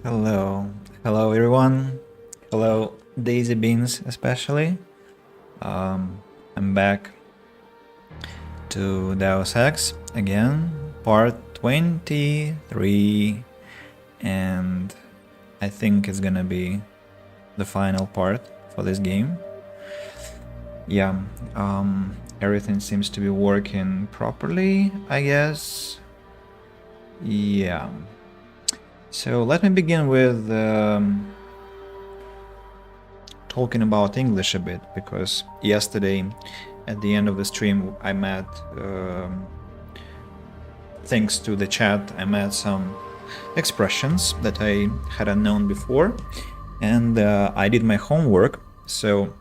Hello. Hello, everyone. Hello, Daisy Beans, especially. I'm back to Deus Ex again, part 23, and I think it's gonna be the final part for this game. Yeah, everything seems to be working properly, I guess. Yeah. So let me begin with talking about English a bit, because yesterday at the end of the stream I met, thanks to the chat, I met some expressions that I hadn't known before, and I did my homework, so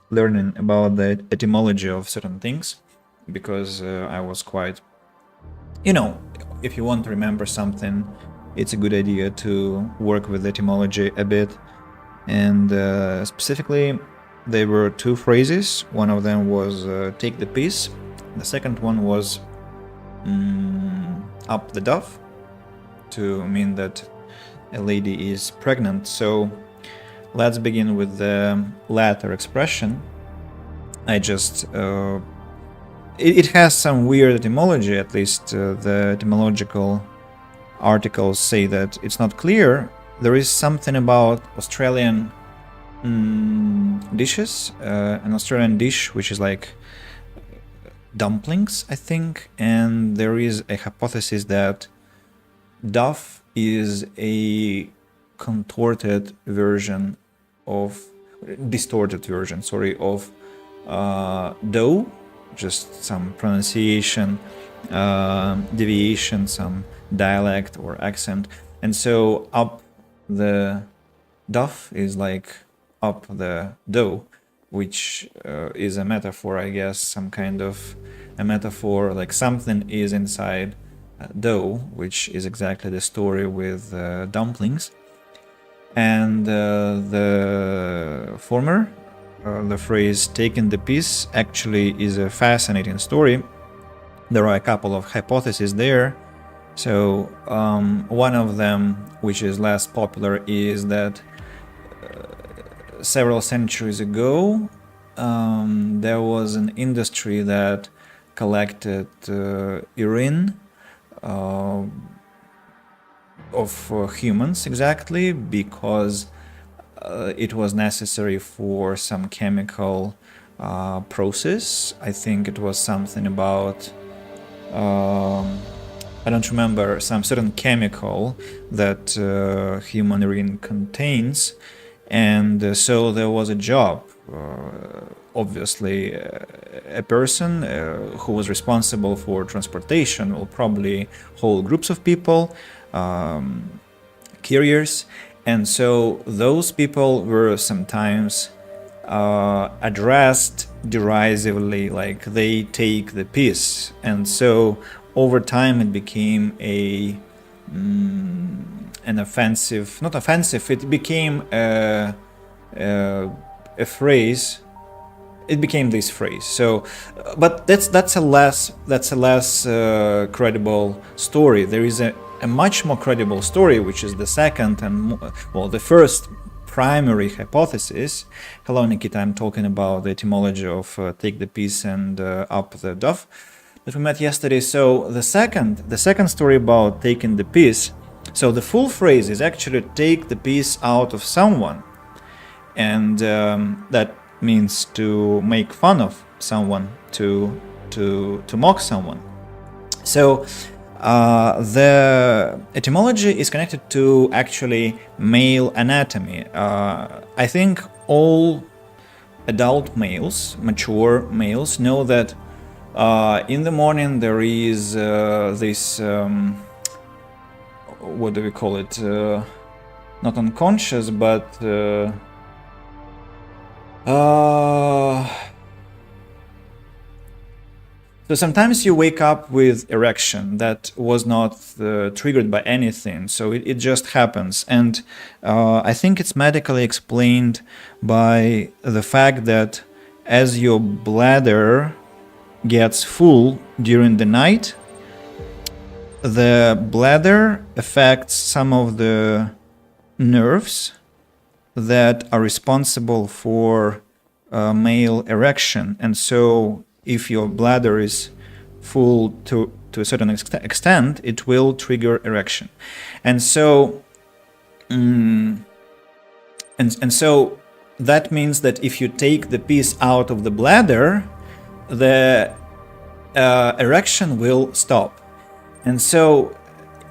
learning about the etymology of certain things, because I was quite, if you want to remember something, it's a good idea to work with etymology a bit. And specifically, there were two phrases. One of them was take the piece. The second one was up the duff, to mean that a lady is pregnant. So let's begin with the latter expression. I just it has some weird etymology, at least the etymological articles say that it's not clear. There is something about Australian dishes, an Australian dish which is like dumplings, I think, and there is a hypothesis that duff is a distorted version of dough, just some pronunciation deviation, some dialect or accent, and so up the duff is like up the dough, which is a metaphor, I guess, some kind of a metaphor, like something is inside dough, which is exactly the story with dumplings. And the former, the phrase taking the piece, actually is a fascinating story. There are a couple of hypotheses there. So one of them, which is less popular, is that several centuries ago there was an industry that collected urine of humans, exactly, because it was necessary for some chemical process. I think it was something about I don't remember, some certain chemical that human urine contains, and so there was a job, obviously a person who was responsible for transportation, or probably whole groups of people, carriers, and so those people were sometimes addressed derisively, like they take the piss, and so over time it became an offensive, not offensive, it became a phrase. It became this phrase. So, but that's a less credible story. There is a much more credible story, which is the second and the first primary hypothesis. Hello, Nikita. I'm talking about the etymology of take the piece and up the duff that we met yesterday. So the second story about taking the piece. So the full phrase is actually take the piece out of someone, and that means to make fun of someone, to mock someone. So the etymology is connected to actually male anatomy. I think all adult males, mature males, know that in the morning there is this, what do we call it? Not unconscious, but so sometimes you wake up with erection that was not triggered by anything, so it just happens. And I think it's medically explained by the fact that as your bladder gets full during the night, the bladder affects some of the nerves that are responsible for male erection. And so if your bladder is full to a certain extent, it will trigger erection. And so and so that means that if you take the piece out of the bladder, the erection will stop. And so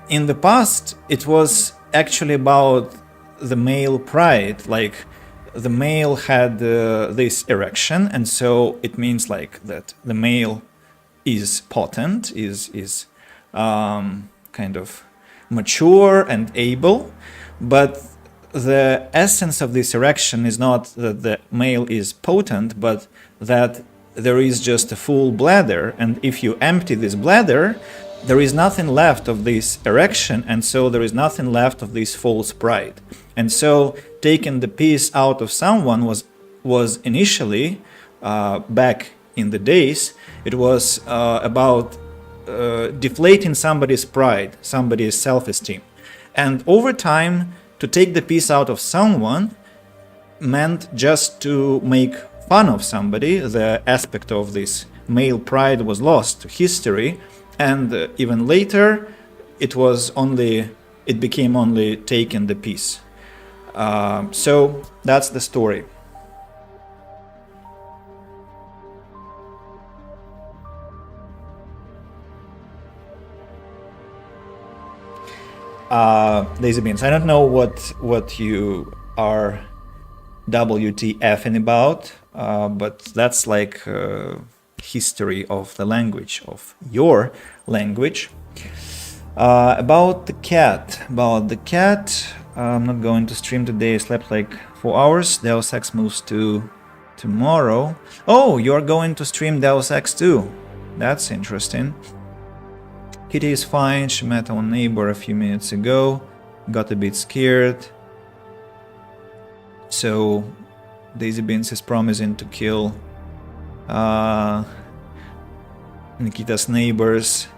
in the past, it was actually about the male pride, like the male had this erection, and so it means like that the male is potent, is kind of mature and able, but the essence of this erection is not that the male is potent, but that there is just a full bladder, and if you empty this bladder, there is nothing left of this erection, and so there is nothing left of this false pride. And so taking the piece out of someone was initially, back in the days, it was about deflating somebody's pride, somebody's self-esteem. And over time, to take the piece out of someone meant just to make fun of somebody. The aspect of this male pride was lost to history, and even later it became only taking the piece. So that's the story. Daisy Beans, I don't know what you are WTFing about, but that's like history of the language, of your language. About the cat, I'm not going to stream today. I slept like 4 hours. Deus Ex moves to tomorrow. Oh, you're going to stream Deus Ex too. That's interesting. Kitty is fine. She met our neighbor a few minutes ago. Got a bit scared. So Daisy Beans is promising to kill Nikita's neighbors.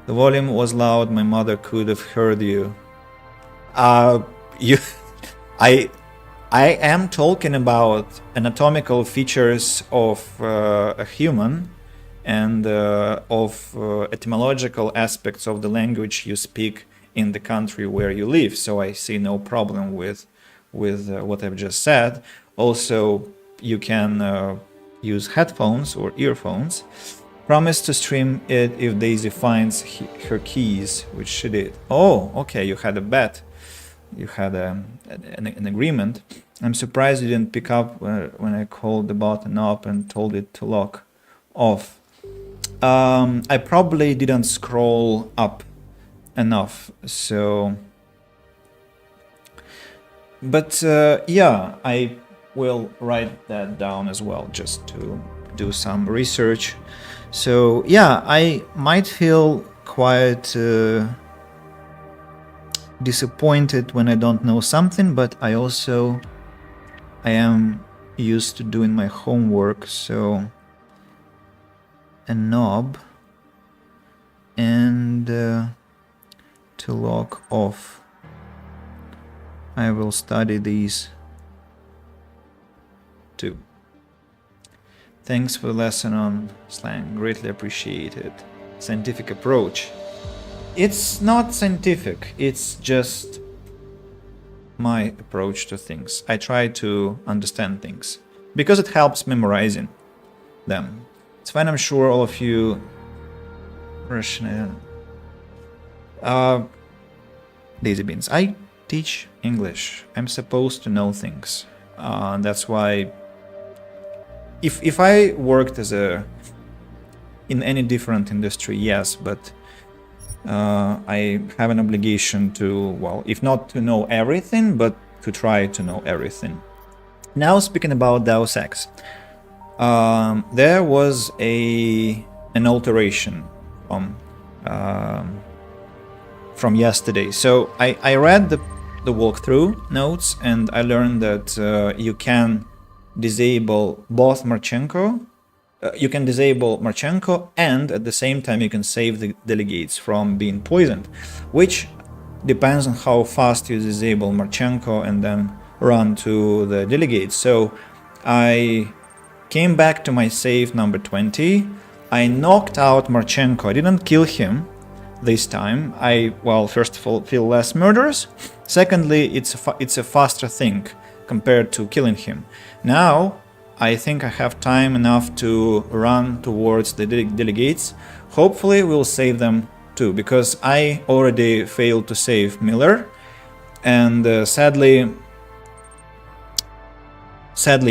The volume was loud. My mother could have heard you. I am talking about anatomical features of a human and of etymological aspects of the language you speak in the country where you live. So I see no problem with what I've just said. Also, you can use headphones or earphones. Promise to stream it if Daisy finds her keys, which she did. Oh, okay, you had a bet. You had an agreement. I'm surprised you didn't pick up when I called the button up and told it to lock off. I probably didn't scroll up enough, so... But yeah, I will write that down as well, just to do some research. So yeah, I might feel quite disappointed when I don't know something, but I am used to doing my homework. So a knob and to lock off. I will study these too. Thanks for the lesson on slang, greatly appreciated. Scientific approach. It's not scientific, it's just my approach to things. I try to understand things because it helps memorizing them. It's fine, I'm sure all of you Russian. Daisy Beans. I teach English. I'm supposed to know things. That's why if I worked in any different industry, yes, but I have an obligation to, well, if not to know everything, but to try to know everything. Now speaking about Deus Ex, there was an alteration from yesterday. So I read the walkthrough notes and I learned that you can disable both Marchenko you can disable Marchenko, and at the same time you can save the delegates from being poisoned, which depends on how fast you disable Marchenko and then run to the delegates. So I came back to my save number 20. I knocked out Marchenko. I didn't kill him this time. Well, first of all, feel less murderous. Secondly, it's a faster thing compared to killing him. Now I think I have time enough to run towards the delegates. Hopefully we'll save them too, because I already failed to save Miller, and sadly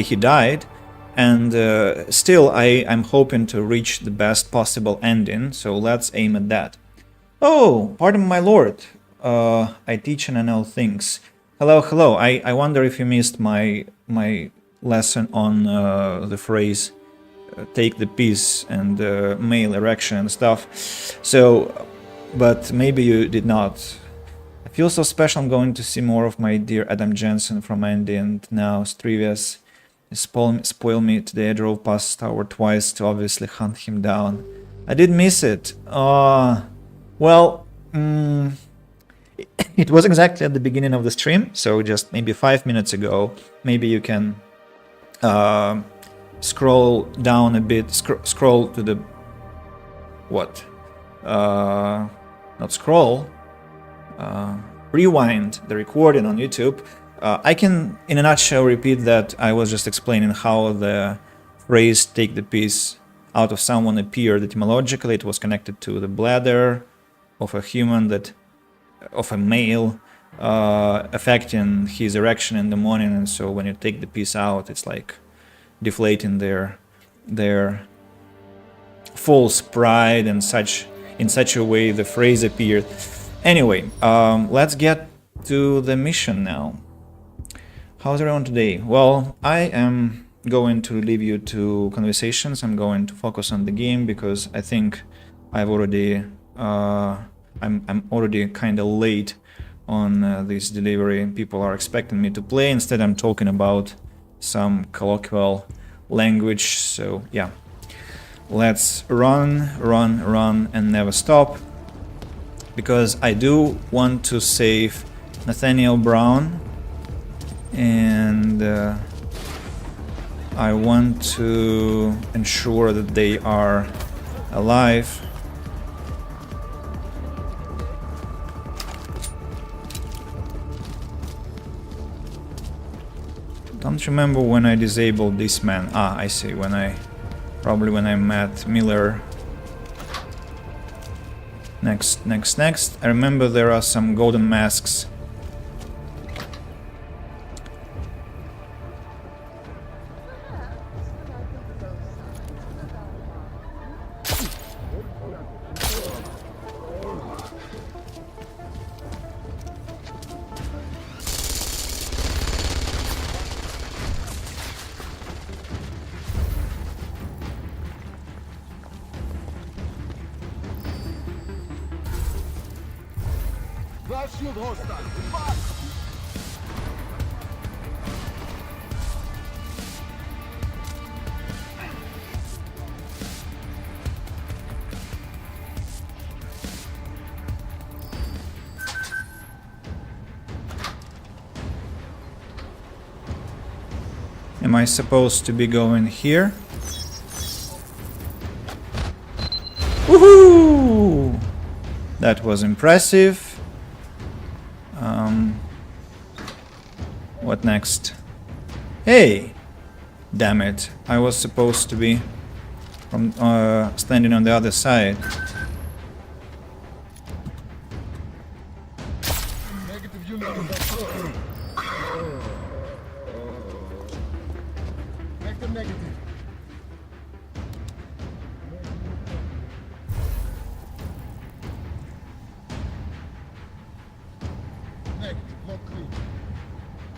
he died. And still I'm hoping to reach the best possible ending, so let's aim at that. Oh, pardon my lord, I teach and I know things. Hello, I wonder if you missed my lesson on the phrase take the piece and male erection and stuff. So, but maybe you did not. I feel so special. I'm going to see more of my dear Adam Jensen from Andy, and now Strivius spoil me. Today I drove past Tower twice to obviously hunt him down. I did miss it. Well, it was exactly at the beginning of the stream, so just maybe 5 minutes ago. Maybe you can scroll down a bit, scroll to the what? Not scroll. Rewind the recording on YouTube. I can, in a nutshell, repeat that I was just explaining how the phrase "take the piece out of someone" appeared etymologically. It was connected to the bladder of a human, of a male, affecting his erection in the morning, and so when you take the piece out, it's like deflating their false pride and such. In such a way, the phrase appeared. Anyway, let's get to the mission now. How's everyone today? Well, I am going to leave you to conversations. I'm going to focus on the game because I think I've already I'm already kind of late on this delivery. People are expecting me to play. Instead, I'm talking about some colloquial language. So yeah, let's run, and never stop, because I do want to save Nathaniel Brown, and I want to ensure that they are alive. Don't remember when I disabled this man. Ah, I see. Probably when I met Miller. Next. I remember there are some golden masks. Shield hostile. Am I supposed to be going here? Woohoo! That was impressive. What next? Hey! Damn it. I was supposed to be from standing on the other side. Negative unit. Negative. Negative, lock clean.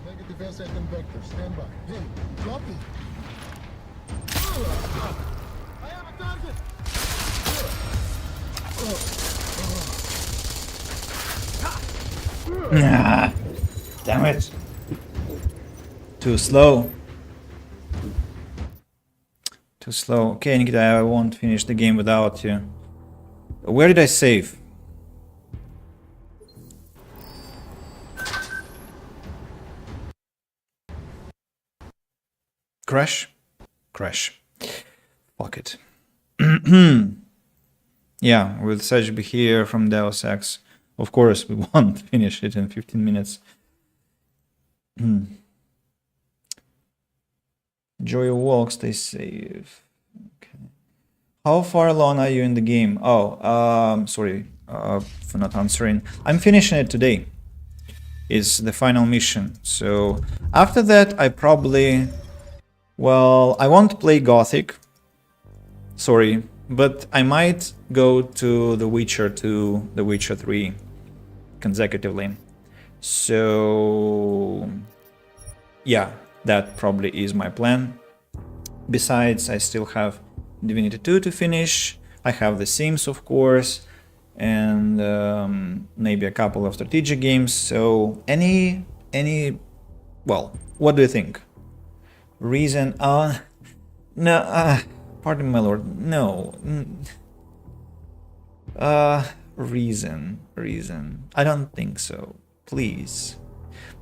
Negative asset and vector, stand by. Hey, drop it. I have a target. Ah, damn it. Too slow. slow. Okay, Nikita, I won't finish the game without you. Where did I save? Crash? Crash. Fuck it. Yeah, with such behavior from Deus Ex, of course we won't finish it in 15 minutes. Enjoy your walk, stay safe. Okay. How far along are you in the game? Oh, sorry for not answering. I'm finishing it today. It's the final mission. So after that, I probably... Well, I won't play Gothic. Sorry. But I might go to The Witcher 2, The Witcher 3 consecutively. So... yeah, that probably is my plan. Besides, I still have Divinity 2 to finish. I have The Sims, of course, and maybe a couple of strategic games. So well, what do you think? Reason? No. Pardon my lord. No. Reason. I don't think so. Please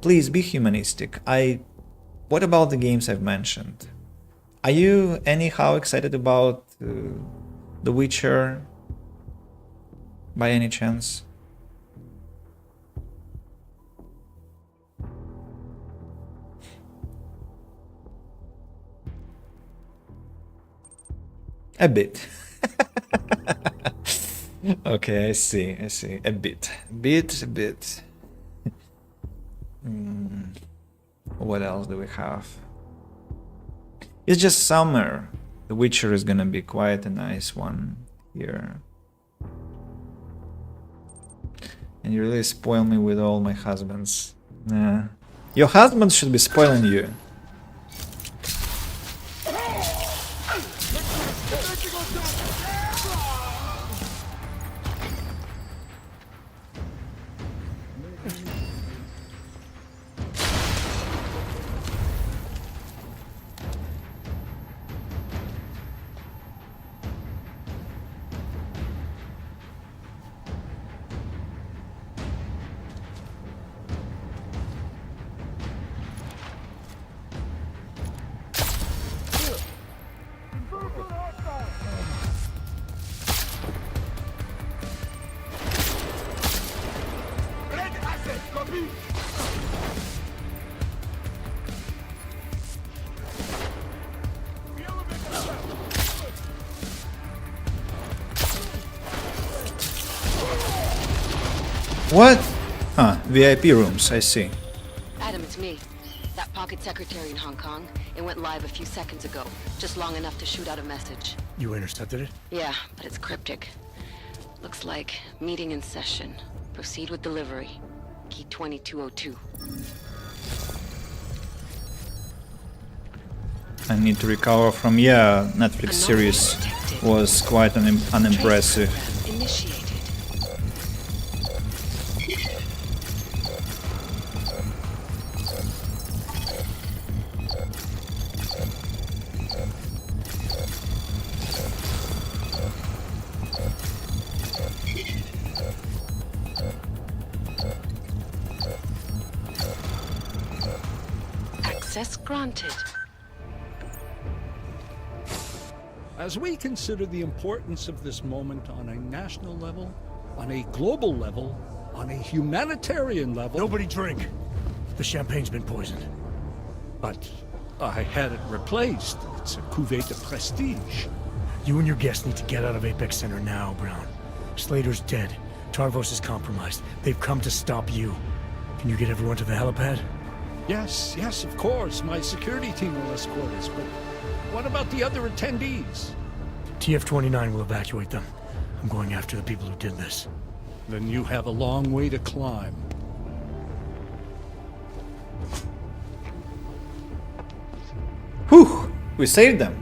be humanistic. What about the games I've mentioned? Are you anyhow excited about The Witcher by any chance? A bit. Okay, I see. A bit. What else do we have? It's just summer. The Witcher is gonna be quite a nice one here. And you really spoil me with all my husbands. Nah. Your husband should be spoiling you. What? VIP rooms, I see. Adam, it's me. That pocket secretary in Hong Kong. It went live a few seconds ago. Just long enough to shoot out a message. You intercepted it? Yeah, but it's cryptic. Looks like meeting in session. Proceed with delivery. Key 2202. I need to recover from, Netflix series was quite unimpressive. Initiated. Access granted. As we consider the importance of this moment on a national level, on a global level, on a humanitarian level... Nobody drink. The champagne's been poisoned. But I had it replaced. It's a cuvée de prestige. You and your guests need to get out of Apex Center now, Brown. Slater's dead. Tarvos is compromised. They've come to stop you. Can you get everyone to the helipad? Yes, of course. My security team will escort us, but what about the other attendees? TF-29 will evacuate them. I'm going after the people who did this. Then you have a long way to climb. Whew! We saved them.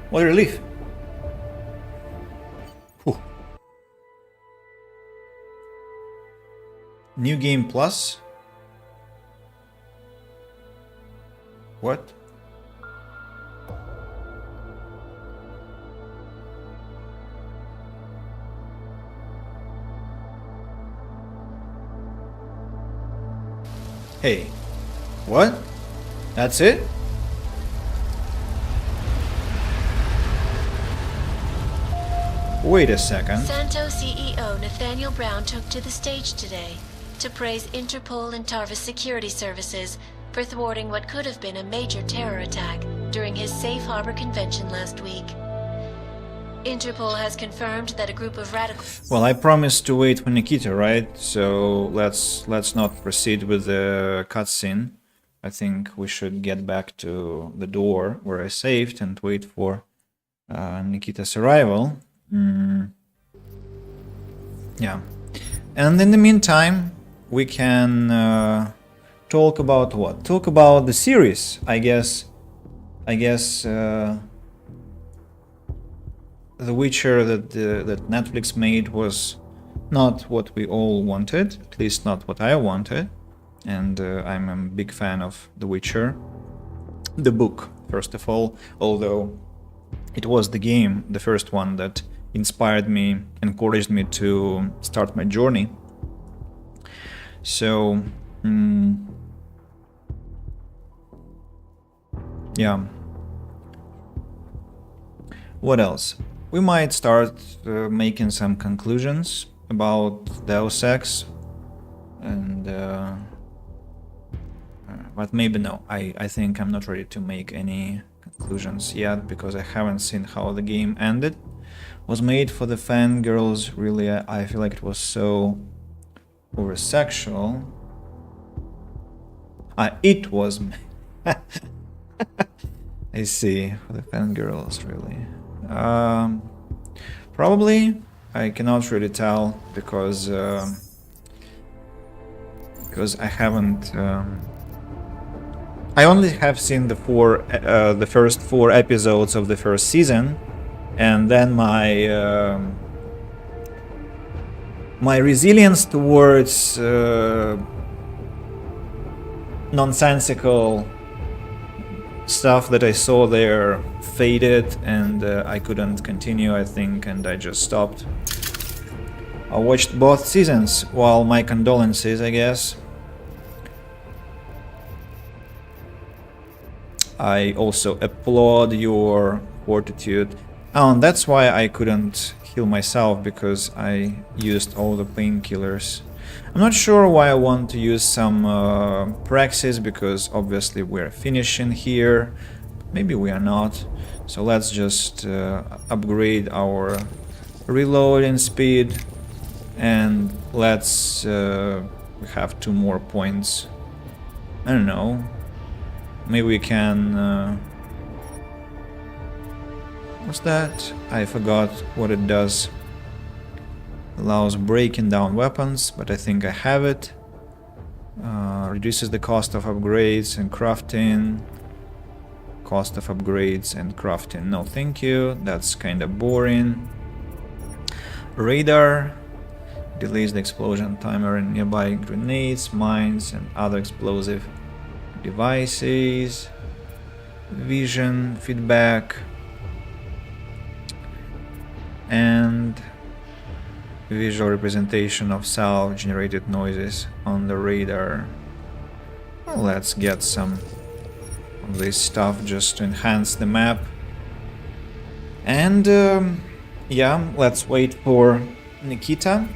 What a relief. Whew. New game plus? What? Hey, what? That's it? Wait a second. Santo CEO Nathaniel Brown took to the stage today to praise Interpol and Tarvis security services for thwarting what could have been a major terror attack during his safe harbor convention last week. Interpol has confirmed that a group of radicals... Well, I promised to wait for Nikita, right? So let's not proceed with the cutscene. I think we should get back to the door where I saved and wait for Nikita's arrival. Yeah. And in the meantime, we can talk about what? Talk about the series, I guess. The Witcher that Netflix made was not what we all wanted, at least not what I wanted. And I'm a big fan of The Witcher. The book, first of all, although it was the game, the first one, that inspired me, encouraged me to start my journey. So, yeah. What else? We might start making some conclusions about Deus Ex, and but maybe no. I think I'm not ready to make any conclusions yet because I haven't seen how the game ended. Was made for the fangirls. Really, I feel like it was so over sexual. It was. I see, for the fangirls, really. Probably I cannot really tell because I haven't. I only have seen the first 4 episodes of the first season, and then my resilience towards nonsensical stuff that I saw there faded, and I couldn't continue, I think, and I just stopped. I watched both seasons. Well, my condolences, I guess. I also applaud your fortitude. Oh, and that's why I couldn't heal myself, because I used all the painkillers. I'm not sure why I want to use some praxis, because obviously we're finishing here. Maybe we are not. So let's just upgrade our reloading speed, and let's have 2 more points. I don't know. Maybe we can... what's that? I forgot what it does. Allows breaking down weapons, but I think I have it. Reduces the cost of upgrades and crafting. Cost of upgrades and crafting. No, thank you. That's kind of boring. Radar. Delays the explosion timer in nearby grenades, mines, and other explosive devices. Vision, feedback. And visual representation of self-generated noises on the radar. Well, let's get some of this stuff just to enhance the map. And yeah, let's wait for Nikita.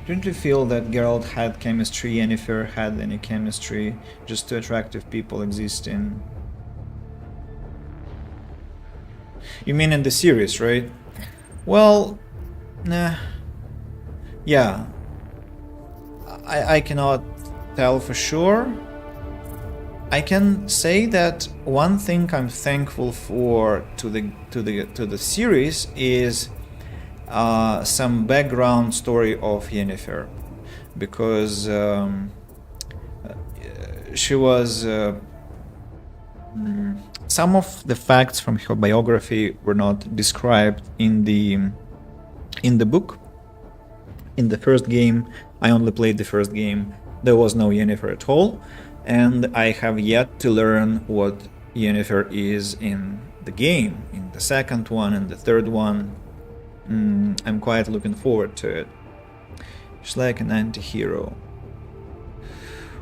Don't you feel that Geralt had chemistry, Yennefer had any chemistry, just 2 attractive people existing? You mean in the series, right? Well, nah. Yeah. I cannot tell for sure. I can say that one thing I'm thankful for to the series is some background story of Yennefer, because she was some of the facts from her biography were not described in the book. In the first game, I only played the first game, there was no Yennefer at all, and I have yet to learn what Yennefer is in the game, in the second one and the third one. I'm quite looking forward to it. She's like an anti-hero.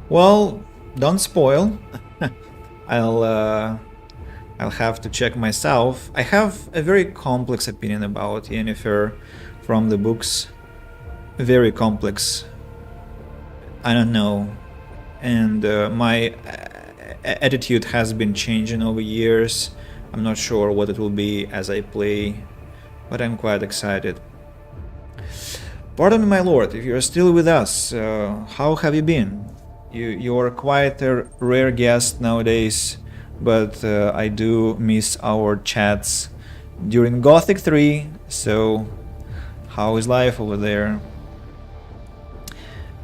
Well, don't spoil. I'll uh, I'll have to check myself. I have a very complex opinion about Yennefer from the books. Very complex. I don't know. And my attitude has been changing over years. I'm not sure what it will be as I play, but I'm quite excited. Pardon me, my lord, if you're still with us, how have you been? You're quite a rare guest nowadays, but I do miss our chats during Gothic 3, so how is life over there?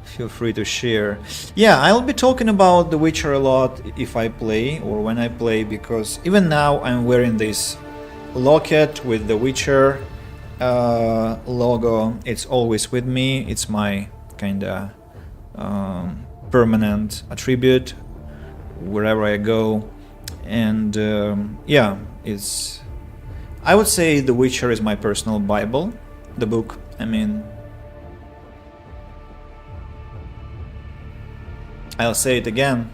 Feel free to share. Yeah, I'll be talking about The Witcher a lot if I play or when I play, because even now I'm wearing this locket with The Witcher logo. It's always with me. It's my kinda permanent attribute wherever I go. And yeah, it's, I would say The Witcher is my personal Bible, the book. I mean, I'll say it again.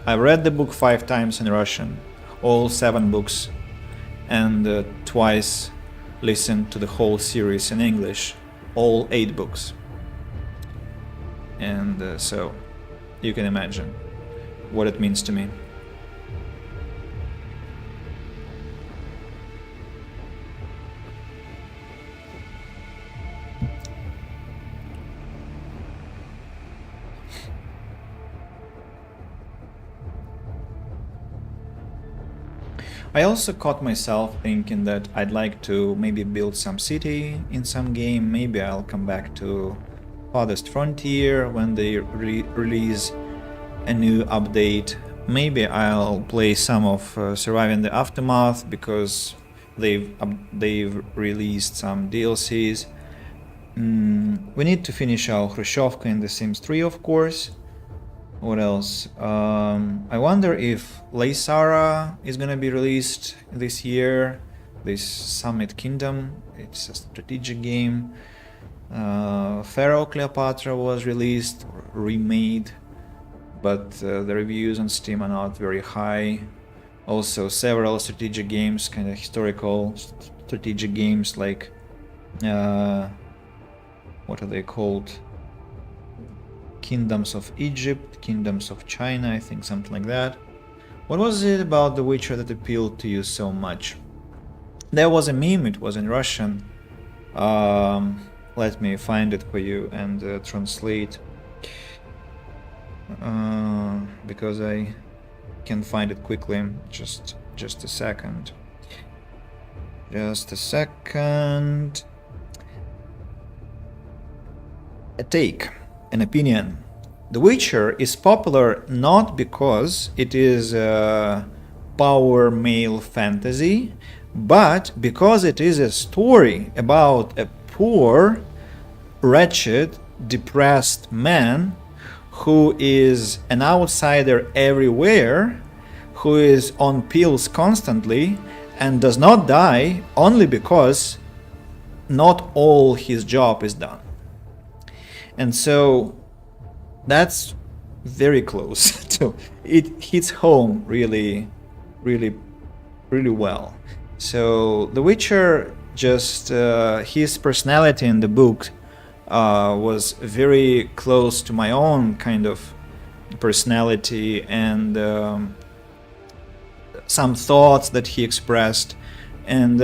I've read the book 5 times in Russian, all 7 books, and twice listened to the whole series in English, all 8 books. And so you can imagine what it means to me. I also caught myself thinking that I'd like to maybe build some city in some game. Maybe I'll come back to Farthest Frontier when they release a new update. Maybe I'll play some of Surviving the Aftermath because they've released some DLCs. We need to finish our Khrushchevka in The Sims 3, of course. What else? I wonder if Laysara is gonna be released this year. This Summit Kingdom, it's a strategic game. Pharaoh Cleopatra was released, remade, but the reviews on Steam are not very high. Also several strategic games, kind of historical strategic games like what are they called? Kingdoms of Egypt, Kingdoms of China, I think something like that. What was it about The Witcher that appealed to you so much? There was a meme, it was in Russian. Let me find it for you and translate. Because I can find it quickly. Just a second. Just a second. A take. An opinion. The Witcher is popular not because it is a power male fantasy, but because it is a story about a poor, wretched, depressed man who is an outsider everywhere, who is on pills constantly, and does not die only because not all his job is done. And so that's very close to it, hits home really well. So The Witcher, just his personality in the book was very close to my own kind of personality, and some thoughts that he expressed, and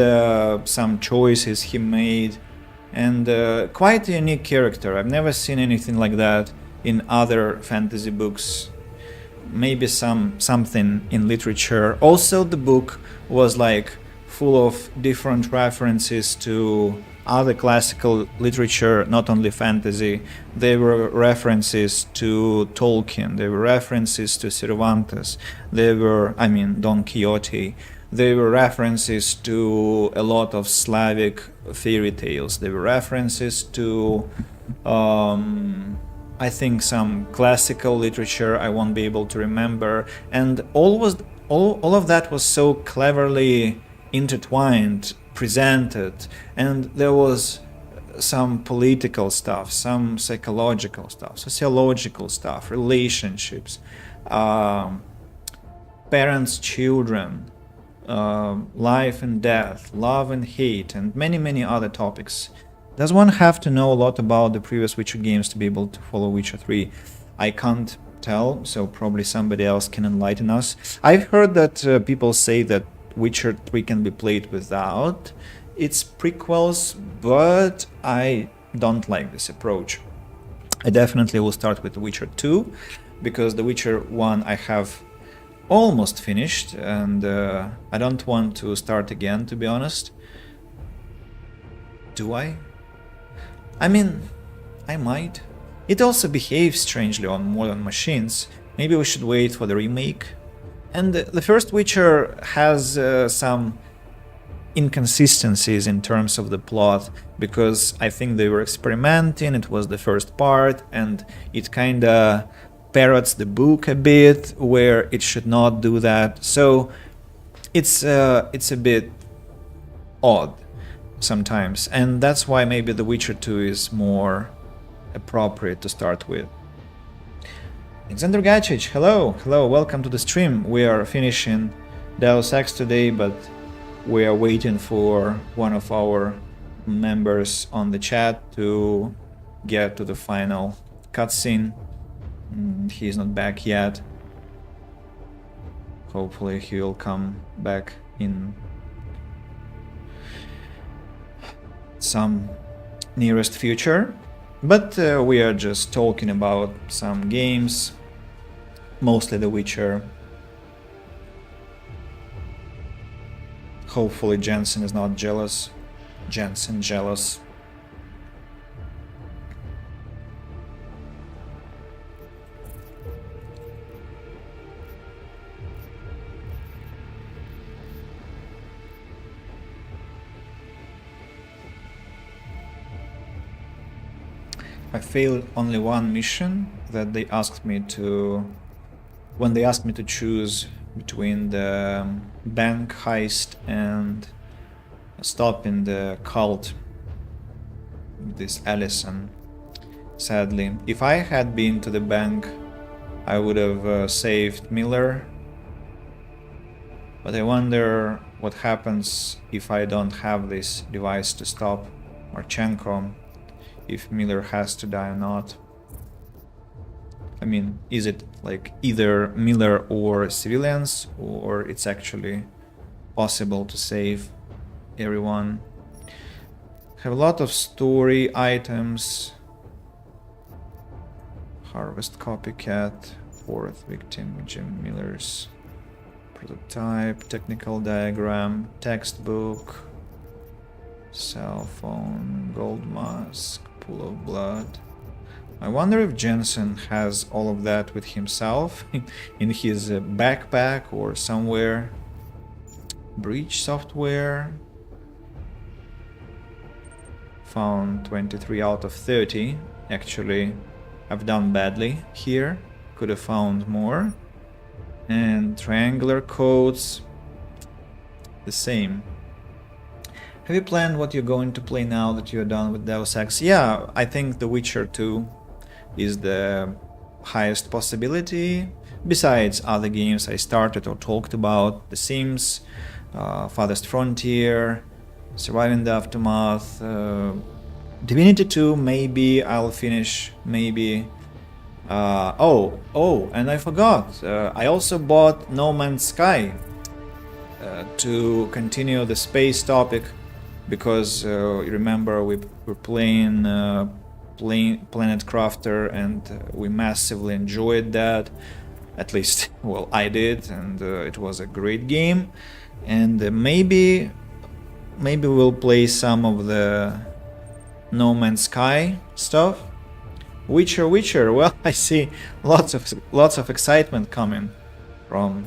some choices he made. And quite a unique character. I've never seen anything like that in other fantasy books. Maybe something in literature. Also, the book was like full of different references to other classical literature, not only fantasy. There were references to Tolkien. There were references to Cervantes. There were, Don Quixote. There were references to a lot of Slavic fairy tales. There were references to, I think, some classical literature I won't be able to remember. And all of that was so cleverly intertwined, presented, and there was some political stuff, some psychological stuff, sociological stuff, relationships, parents, children, life and death, love and hate, and many other topics. Does one have to know a lot about the previous Witcher games to be able to follow Witcher 3? I can't tell, so probably somebody else can enlighten us. I've heard that people say that Witcher 3 can be played without its prequels, but I don't like this approach. I definitely will start with The Witcher 2, because The Witcher 1 I have almost finished, and I don't want to start again, to be honest. Do I? I mean, I might. It also behaves strangely on modern machines. Maybe we should wait for the remake. And the first Witcher has some inconsistencies in terms of the plot, because I think they were experimenting, it was the first part, and it kinda parrots the book a bit, where it should not do that. So it's a bit odd sometimes, and that's why maybe The Witcher 2 is more appropriate to start with. Alexander Gacic, hello, welcome to the stream. We are finishing Deus Ex today, but we are waiting for one of our members on the chat to get to the final cutscene. He's not back yet. Hopefully he will come back in some nearest future. But we are just talking about some games, mostly The Witcher. Hopefully Jensen is not jealous. Jensen jealous. I failed only one mission that they asked me to... When they asked me to choose between the bank heist and stopping the cult, this Allison. Sadly, if I had been to the bank, I would have saved Miller. But I wonder what happens if I don't have this device to stop Marchenko, if Miller has to die or not. I mean, is it like either Miller or civilians, or it's actually possible to save everyone? Have a lot of story items. Harvest copycat, fourth victim, Jim Miller's prototype, technical diagram, textbook, cell phone, gold mask, pool of blood. I wonder if Jensen has all of that with himself in his backpack or somewhere. Breach software. Found 23 out of 30. Actually, I've done badly here. Could have found more. And triangular codes. The same. Have you planned what you're going to play now that you're done with Deus Ex? Yeah, I think The Witcher 2 is the highest possibility. Besides other games I started or talked about, The Sims, Farthest Frontier, Surviving the Aftermath, Divinity 2, maybe I'll finish, maybe. And I forgot, I also bought No Man's Sky to continue the space topic, because you remember we were playing Planet Crafter, and we massively enjoyed that. At least, well, I did, and it was a great game. And maybe we'll play some of the No Man's Sky stuff. Witcher. Well, I see lots of excitement coming from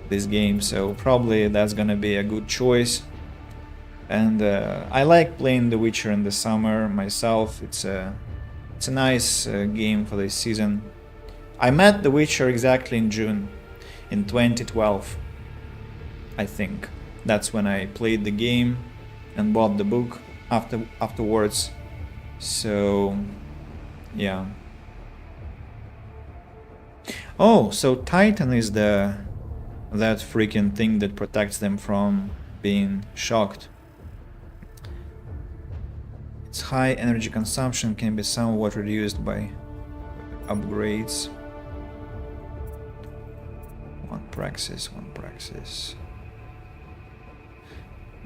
this game, so probably that's gonna be a good choice. And I like playing The Witcher in the summer myself. It's a nice game for this season. I met The Witcher exactly in June, in 2012. I think that's when I played the game and bought the book afterwards. So, yeah. Oh, so Titan is that freaking thing that protects them from being shocked. Its high energy consumption can be somewhat reduced by upgrades. One praxis.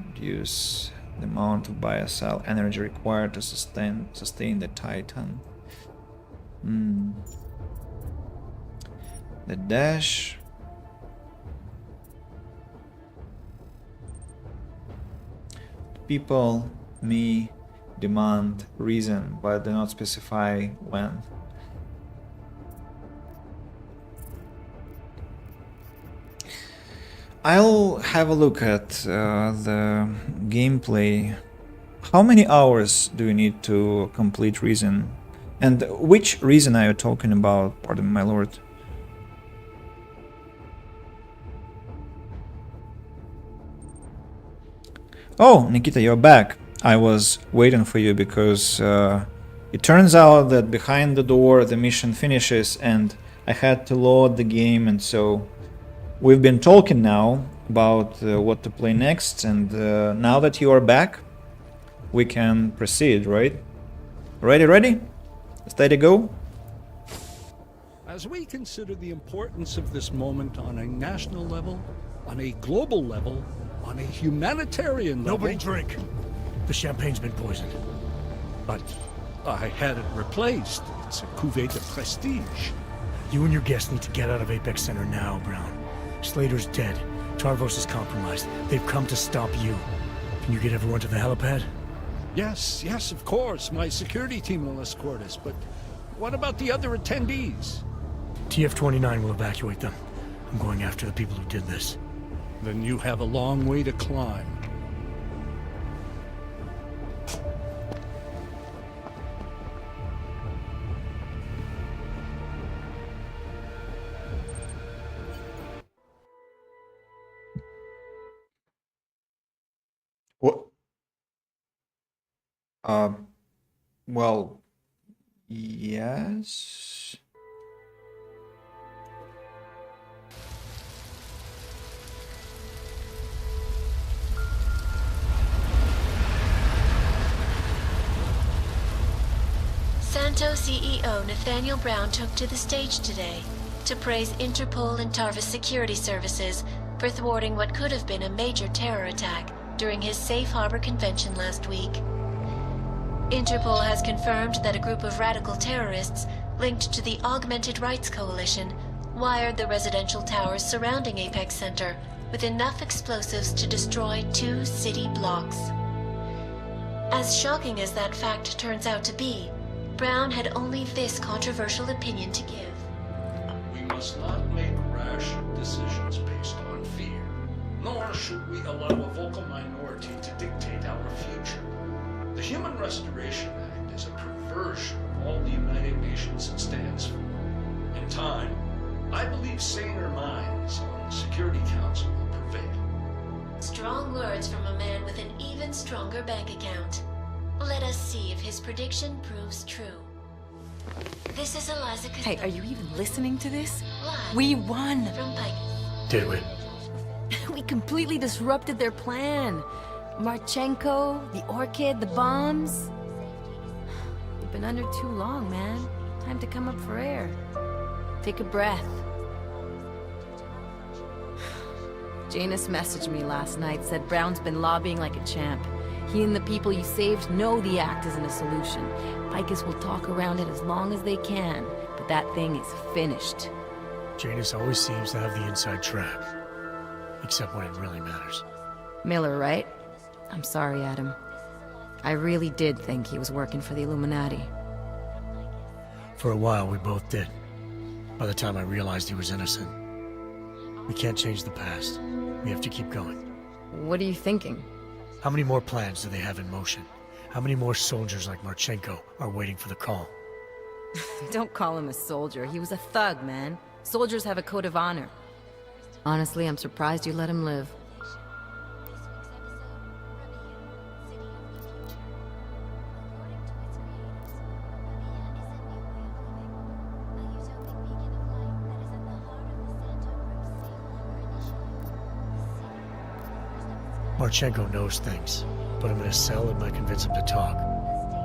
Reduce the amount of biocell energy required to sustain the Titan. The dash. People, me, demand reason, but do not specify when. I'll have a look at the gameplay. How many hours do you need to complete reason? And which reason are you talking about, pardon my lord? Oh, Nikita, you're back. I was waiting for you because it turns out that behind the door the mission finishes and I had to load the game, and so we've been talking now about what to play next, and now that you are back, we can proceed, right? Ready? Steady, go? As we consider the importance of this moment on a national level, on a global level, on a humanitarian level... Nobody drink. The champagne's been poisoned. But I had it replaced. It's a cuvée de prestige. You and your guests need to get out of Apex Center now, Brown. Slater's dead. Tarvos is compromised. They've come to stop you. Can you get everyone to the helipad? Yes, of course. My security team will escort us, but what about the other attendees? TF-29 will evacuate them. I'm going after the people who did this. Then you have a long way to climb. What? Well, yes. Santo CEO Nathaniel Brown took to the stage today to praise Interpol and Tarvis security services for thwarting what could have been a major terror attack during his safe harbor convention last week. Interpol has confirmed that a group of radical terrorists linked to the Augmented Rights Coalition wired the residential towers surrounding Apex Center with enough explosives to destroy 2 city blocks. As shocking as that fact turns out to be, Brown had only this controversial opinion to give. We must not make rash decisions based on fear, nor should we allow a vocal minority to dictate our future. The Human Restoration Act is a perversion of all the United Nations stands for. In time, I believe saner minds on the Security Council will prevail. Strong words from a man with an even stronger bank account. Let us see if his prediction proves true. This is Eliza Hey, are you even listening to this? Live We won! from Pike. Did we? We completely disrupted their plan. Marchenko, the Orchid, the bombs. You've been under too long, man. Time to come up for air. Take a breath. Janus messaged me last night, said Brown's been lobbying like a champ. He and the people you saved know the act isn't a solution. Vicus will talk around it as long as they can, but that thing is finished. Janus always seems to have the inside track. Except when it really matters. Miller, right? I'm sorry, Adam. I really did think he was working for the Illuminati. For a while, we both did. By the time I realized he was innocent. We can't change the past. We have to keep going. What are you thinking? How many more plans do they have in motion? How many more soldiers like Marchenko are waiting for the call? Don't call him a soldier. He was a thug, man. Soldiers have a code of honor. Honestly, I'm surprised you let him live. Marchenko knows things. Put him in a cell, it might convince him to talk.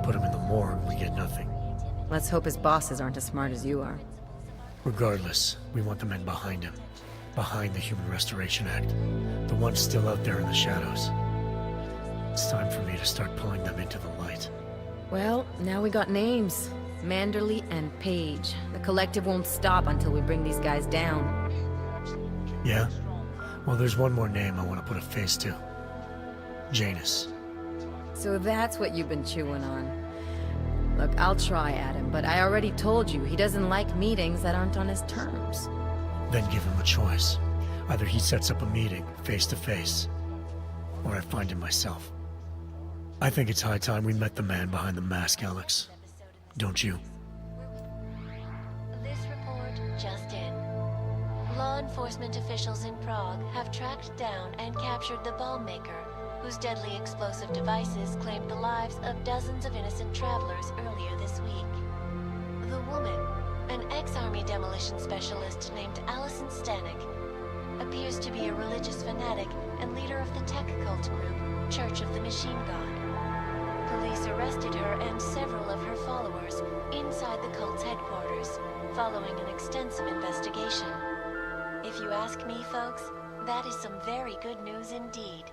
Put him in the morgue, we get nothing. Let's hope his bosses aren't as smart as you are. Regardless, we want the men behind him. Behind the Human Restoration Act. The ones still out there in the shadows. It's time for me to start pulling them into the light. Well, now we got names. Manderley and Page. The collective won't stop until we bring these guys down. Yeah? Well, there's one more name I want to put a face to. Janus. So that's what you've been chewing on. Look, I'll try at him, but I already told you he doesn't like meetings that aren't on his terms. Then give him a choice. Either he sets up a meeting, face to face, or I find him myself. I think it's high time we met the man behind the mask, Alex. Don't you? This report just in. Law enforcement officials in Prague have tracked down and captured the bomb maker, whose deadly explosive devices claimed the lives of dozens of innocent travelers earlier this week. The woman, an ex-army demolition specialist named Allison Stanek, appears to be a religious fanatic and leader of the tech cult group, Church of the Machine God. Police arrested her and several of her followers inside the cult's headquarters, following an extensive investigation. If you ask me, folks, that is some very good news indeed.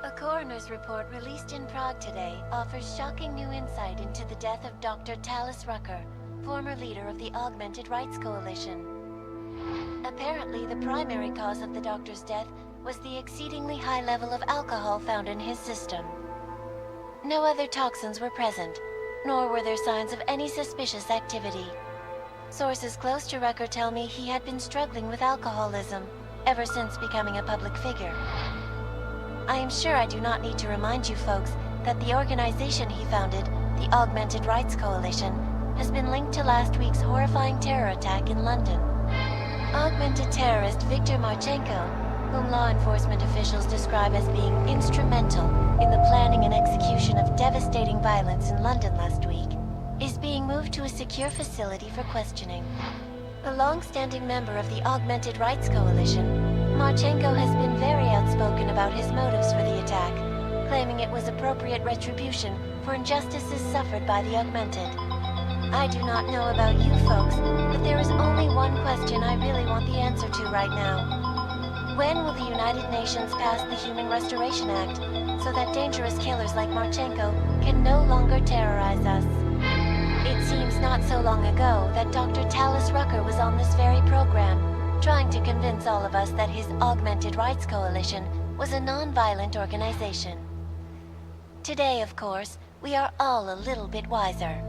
A coroner's report released in Prague today offers shocking new insight into the death of Dr. Talis Rucker, former leader of the Augmented Rights Coalition. Apparently, the primary cause of the doctor's death was the exceedingly high level of alcohol found in his system. No other toxins were present, nor were there signs of any suspicious activity. Sources close to Rucker tell me he had been struggling with alcoholism ever since becoming a public figure. I am sure I do not need to remind you folks that the organization he founded, the Augmented Rights Coalition, has been linked to last week's horrifying terror attack in London. Augmented terrorist Viktor Marchenko, whom law enforcement officials describe as being instrumental in the planning and execution of devastating violence in London last week, is being moved to a secure facility for questioning. A long-standing member of the Augmented Rights Coalition, Marchenko has been very outspoken about his motives for the attack, claiming it was appropriate retribution for injustices suffered by the Augmented. I do not know about you folks, but there is only one question I really want the answer to right now. When will the United Nations pass the Human Restoration Act so that dangerous killers like Marchenko can no longer terrorize us? It seems not so long ago that Dr. Talis Rucker was on this very program, trying to convince all of us that his Augmented Rights Coalition was a non-violent organization. Today, of course, we are all a little bit wiser.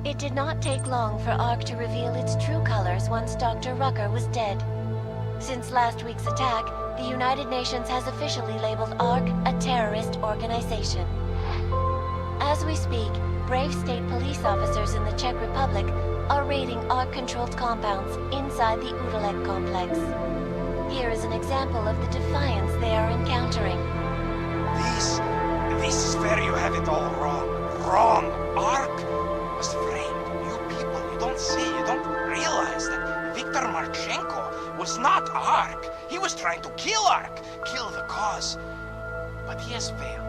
It did not take long for ARC to reveal its true colors once Dr. Rucker was dead. Since last week's attack, the United Nations has officially labeled ARC a terrorist organization. As we speak, brave state police officers in the Czech Republic are raiding ARC-controlled compounds inside the Udalek complex. Here is an example of the defiance they are encountering. This is where you have it all wrong. Wrong! ARC was framed. You people, you don't realize that Viktor Marchenko was not ARC. He was trying to kill ARC, kill the cause. But he has failed.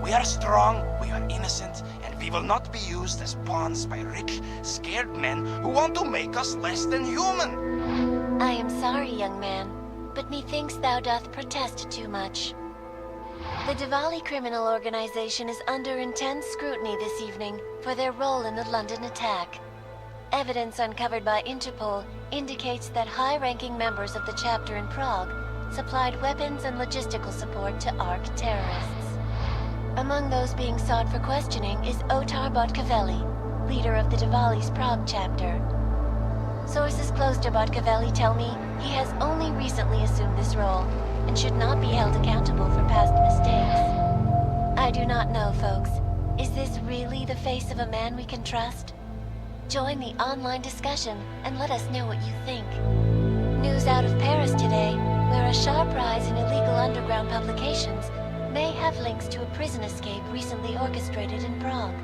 We are strong, we are innocent, and we will not be used as pawns by rich, scared men who want to make us less than human. I am sorry, young man, but methinks thou doth protest too much. The Diwali criminal organization is under intense scrutiny this evening for their role in the London attack. Evidence uncovered by Interpol indicates that high-ranking members of the chapter in Prague supplied weapons and logistical support to ARC terrorists. Among those being sought for questioning is Otar Botkavelli, leader of the Diwali's Prague chapter. Sources close to Botkavelli tell me he has only recently assumed this role and should not be held accountable for past mistakes. I do not know, folks. Is this really the face of a man we can trust? Join the online discussion and let us know what you think. News out of Paris today, where a sharp rise in illegal underground publications may have links to a prison escape recently orchestrated in Prague.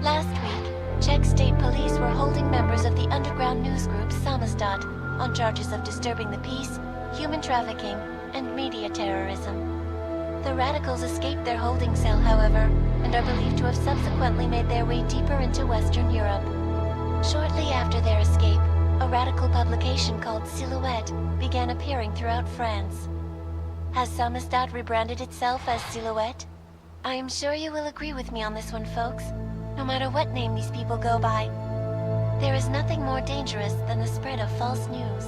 Last week, Czech state police were holding members of the underground news group Samostat on charges of disturbing the peace, human trafficking, and media terrorism. The radicals escaped their holding cell, however, and are believed to have subsequently made their way deeper into Western Europe. Shortly after their escape, a radical publication called Silhouette began appearing throughout France. Has Samizdat rebranded itself as Silhouette? I am sure you will agree with me on this one, folks. No matter what name these people go by, there is nothing more dangerous than the spread of false news.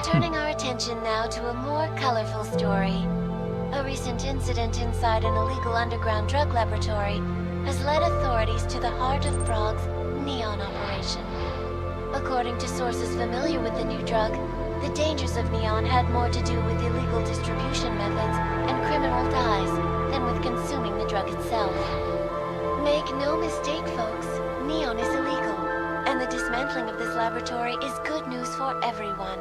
Turning our attention now to a more colorful story. A recent incident inside an illegal underground drug laboratory has led authorities to the heart of Prague's Neon operation. According to sources familiar with the new drug, the dangers of Neon had more to do with illegal distribution methods and criminal ties than with consuming the drug itself. Make no mistake, folks, Neon is illegal, and the dismantling of this laboratory is good news for everyone.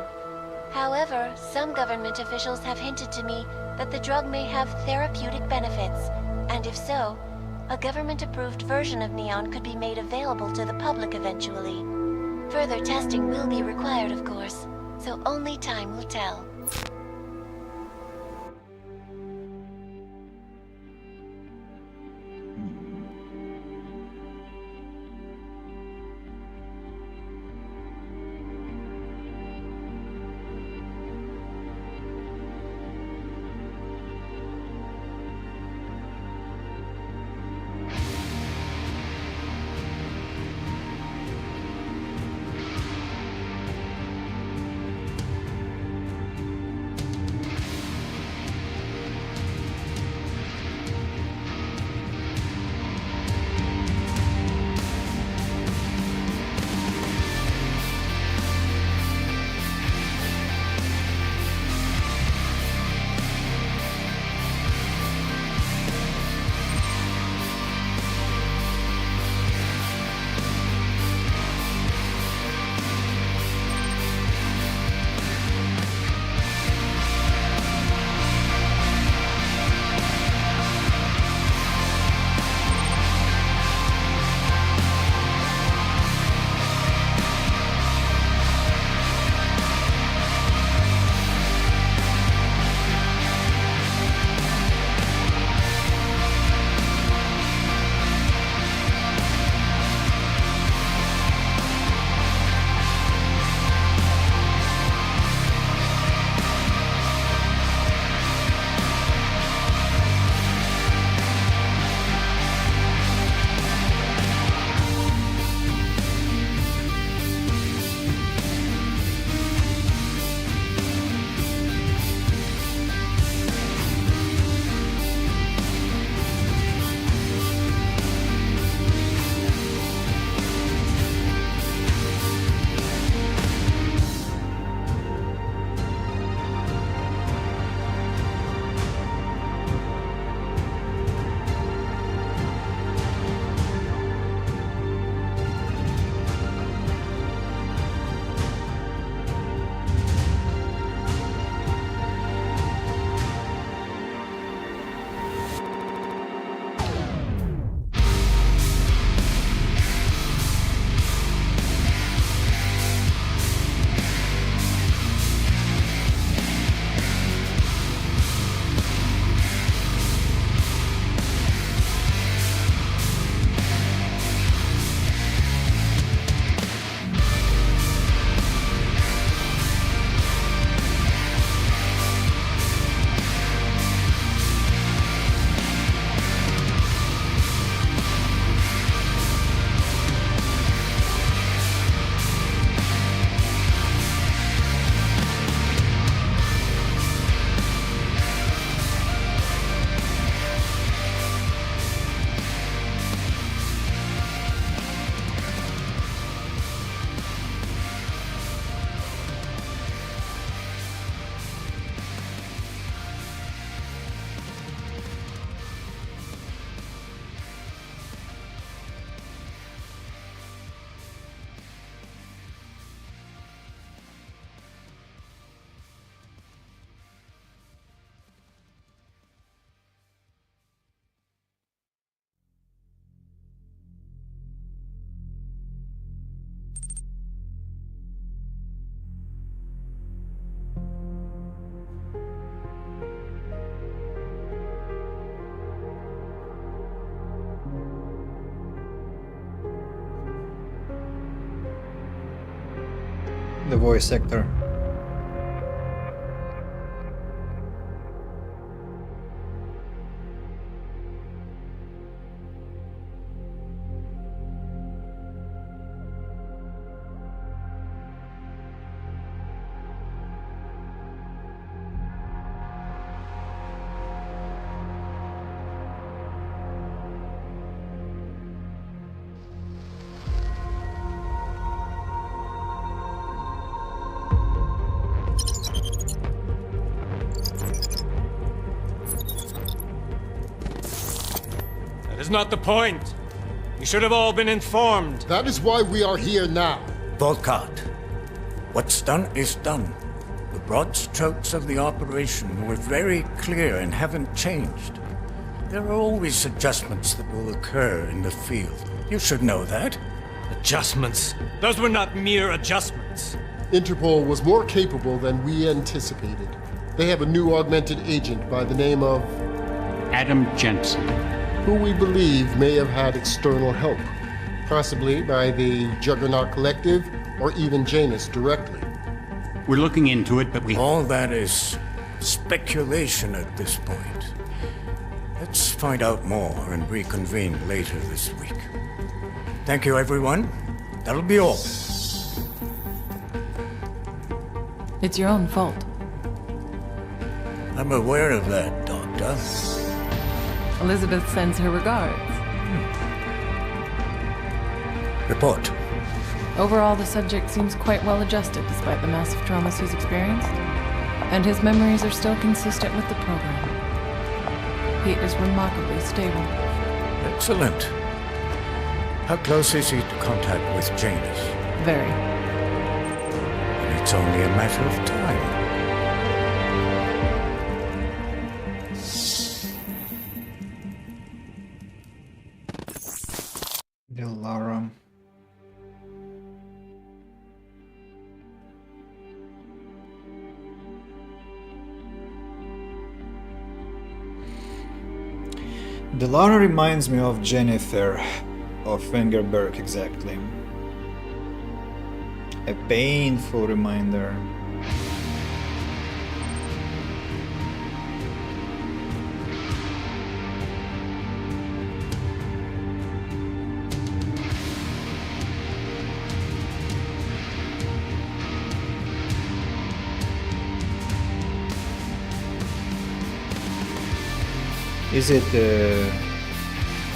However, some government officials have hinted to me that the drug may have therapeutic benefits, and if so, a government-approved version of Neon could be made available to the public eventually. Further testing will be required, of course, so only time will tell. the voice actor. That is not the point. You should have all been informed. That is why we are here now. Volkart, what's done is done. The broad strokes of the operation were very clear and haven't changed. There are always adjustments that will occur in the field. You should know that. Adjustments? Those were not mere adjustments. Interpol was more capable than we anticipated. They have a new augmented agent by the name of Adam Jensen, who we believe may have had external help, possibly by the Juggernaut Collective or even Janus directly. We're looking into it, but we... All that is speculation at this point. Let's find out more and reconvene later this week. Thank you, everyone. That'll be all. It's your own fault. I'm aware of that, Doctor. Elizabeth sends her regards. Report. Overall, the subject seems quite well adjusted despite the massive traumas he's experienced, and his memories are still consistent with the program. He is remarkably stable. Excellent. How close is he to contact with Janus? Very. And it's only a matter of time. Dilara. Dilara reminds me of Jennifer, of Wengerberg exactly. A painful reminder. Is it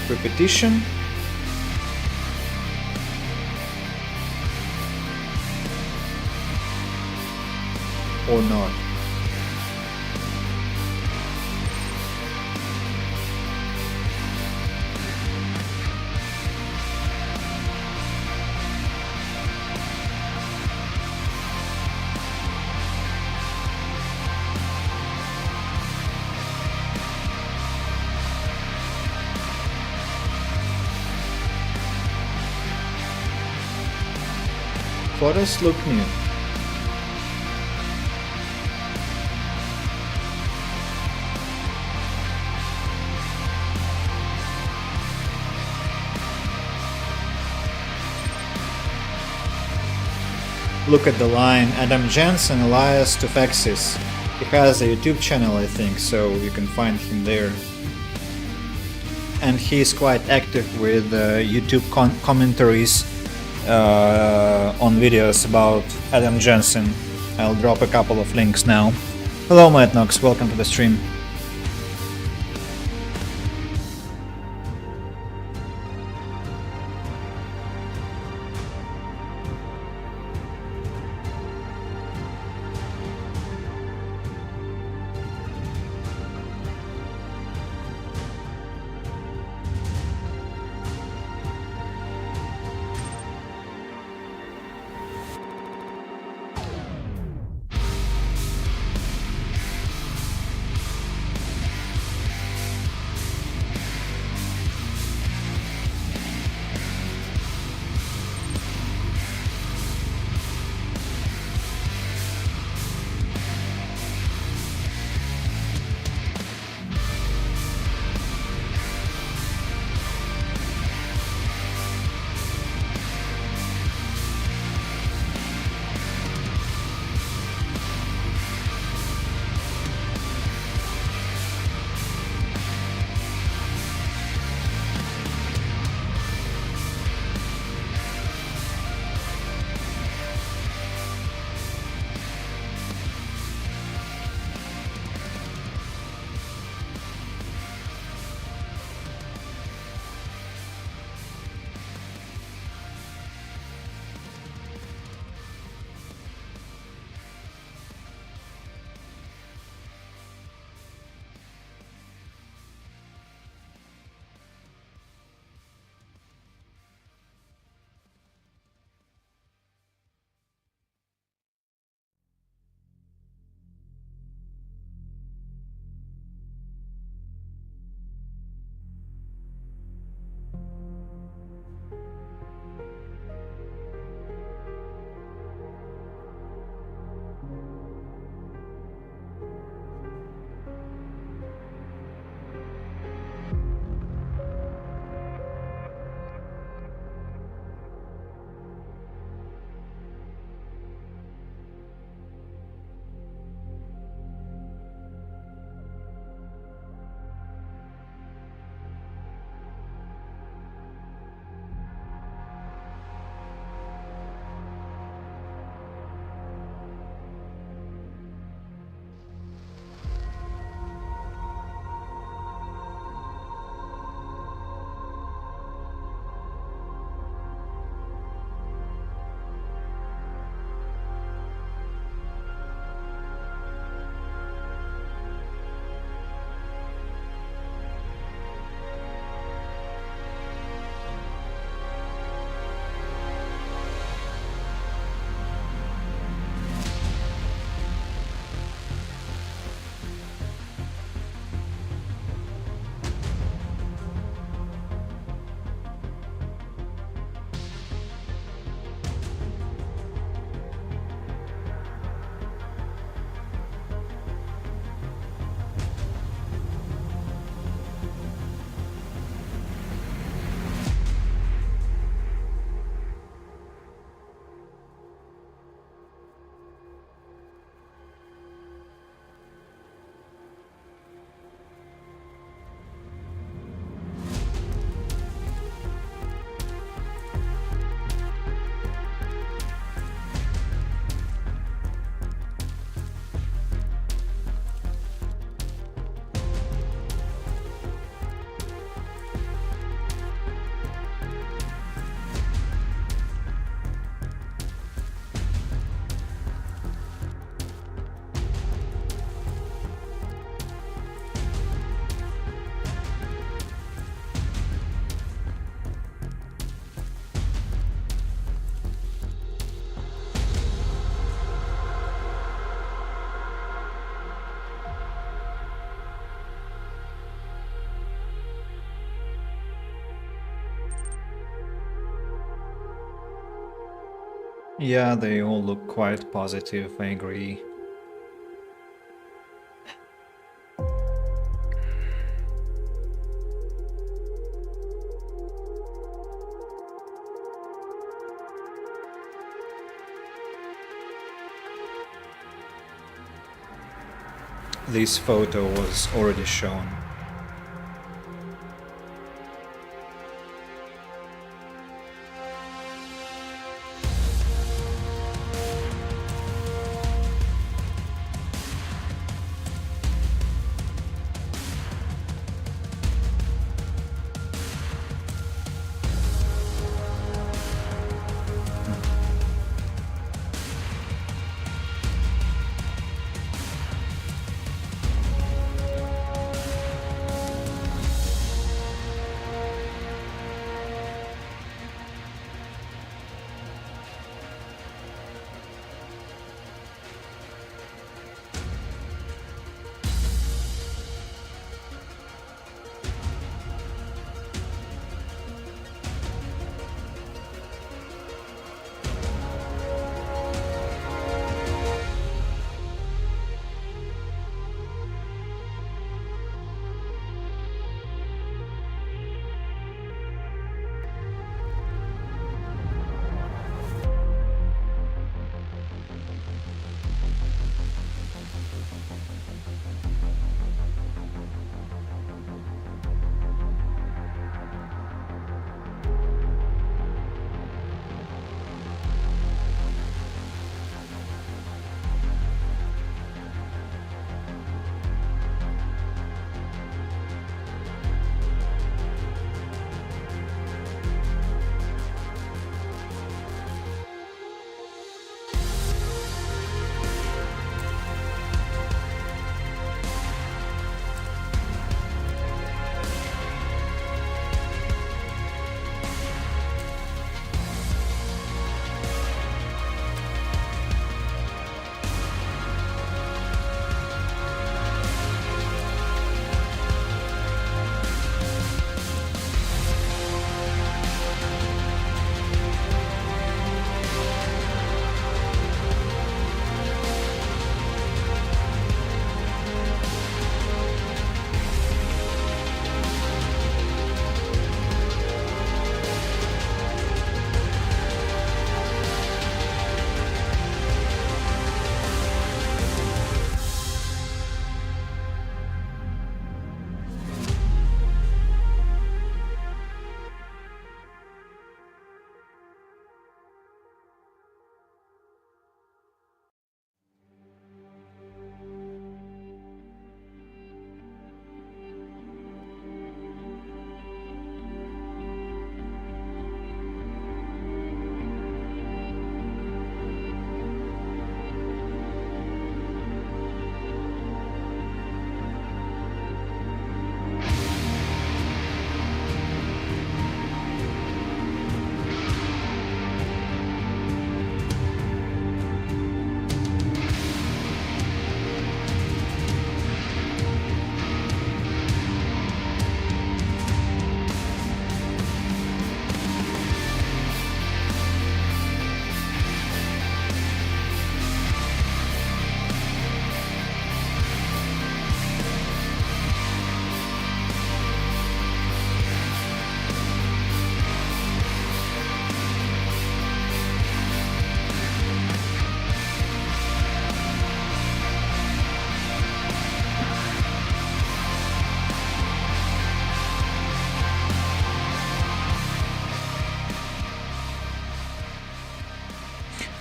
repetition? Or not? Photos look new. Look at the line, Adam Jensen alias Tufexis. He has a YouTube channel, I think, so you can find him there. And he is quite active with YouTube commentaries on videos about Adam Jensen. I'll drop a couple of links now. Hello Matt Knox, welcome to the stream. Yeah, they all look quite positive, I agree. This photo was already shown.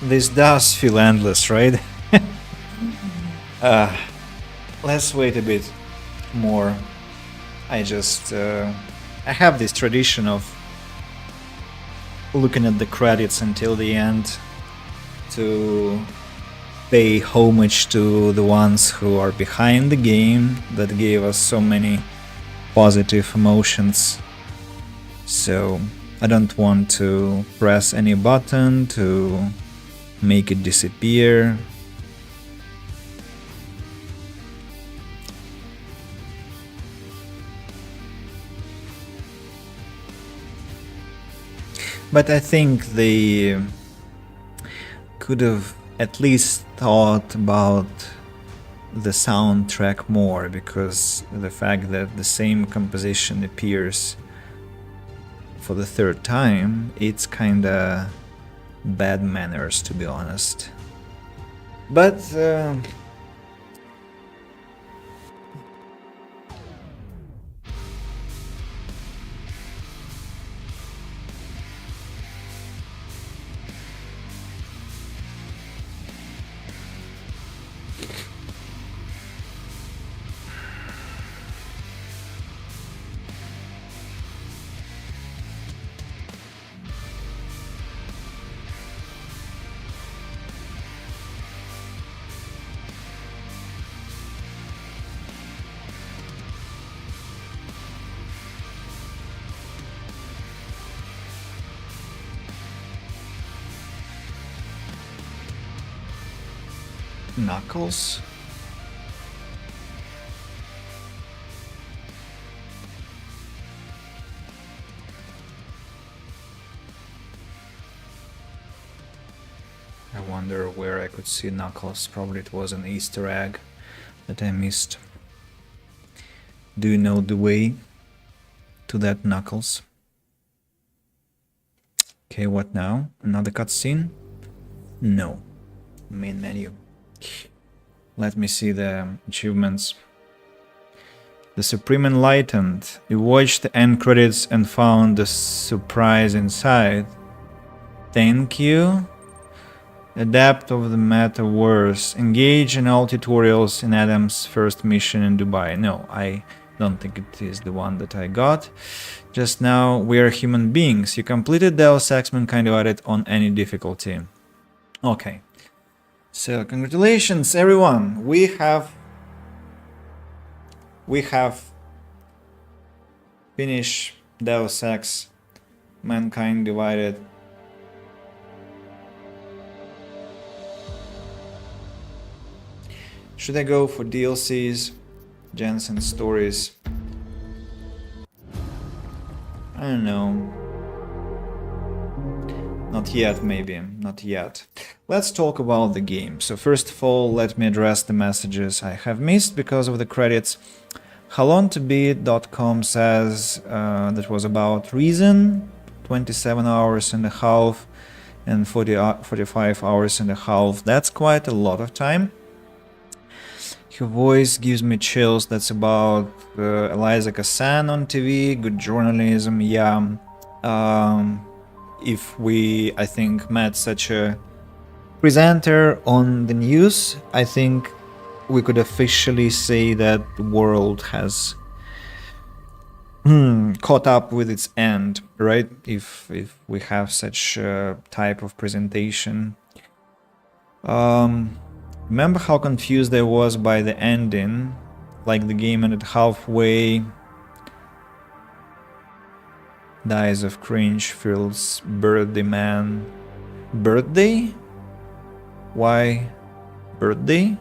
This does feel endless, right? Let's wait a bit more. I have this tradition of looking at the credits until the end to pay homage to the ones who are behind the game that gave us so many positive emotions. So I don't want to press any button to make it disappear. But I think the could have at least thought about the soundtrack more, because the fact that the same composition appears for the third time, it's kinda bad manners, to be honest. But Knuckles? I wonder where I could see Knuckles. Probably it was an Easter egg that I missed. Do you know the way to that Knuckles? Okay, what now? Another cutscene? No. Main menu. Let me see the achievements. The Supreme Enlightened. You watched the end credits and found the surprise inside. Thank you. Adapt of the metaverse. Engage in all tutorials in Adam's first mission in Dubai. No, I don't think it is the one that I got. Just now, we are human beings. You completed Deus Ex Mankind Divided on any difficulty. Okay. So, congratulations everyone. We have finished Deus Ex Mankind Divided. Should I go for DLCs, Jensen stories? I don't know. Not yet, maybe. Not yet. Let's talk about the game. So first of all, let me address the messages I have missed because of the credits. HowLongToBeat.com says that was about Reason, 27 hours and a half and 45 hours and a half. That's quite a lot of time. Her voice gives me chills. That's about Eliza Cassan on TV. Good journalism, yeah. If we, I think, met such a presenter on the news, I think we could officially say that the world has caught up with its end, right? If we have such a type of presentation. Remember how confused I was by the ending? Like the game ended halfway. Dies of cringe, Phil's birthday man. Birthday? Why birthday?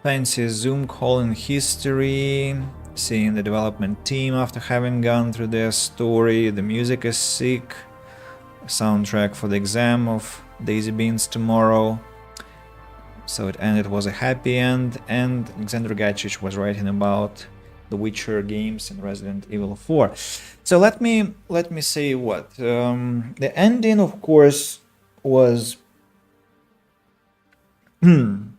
Fancy Zoom call in history. Seeing the development team after having gone through their story. The music is sick. Soundtrack for the exam of Daisy Beans tomorrow. So it ended was a happy end, and Alexander Gacic was writing about the Witcher games and Resident Evil 4. So let me say what the ending, of course, was it's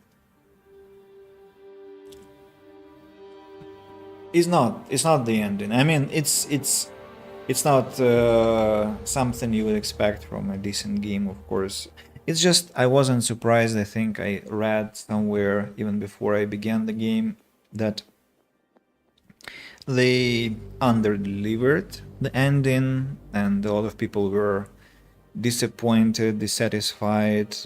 not the ending. I mean, it's not something you would expect from a decent game, of course. It's just I wasn't surprised. I think I read somewhere even before I began the game that they under-delivered the ending, and a lot of people were disappointed, dissatisfied,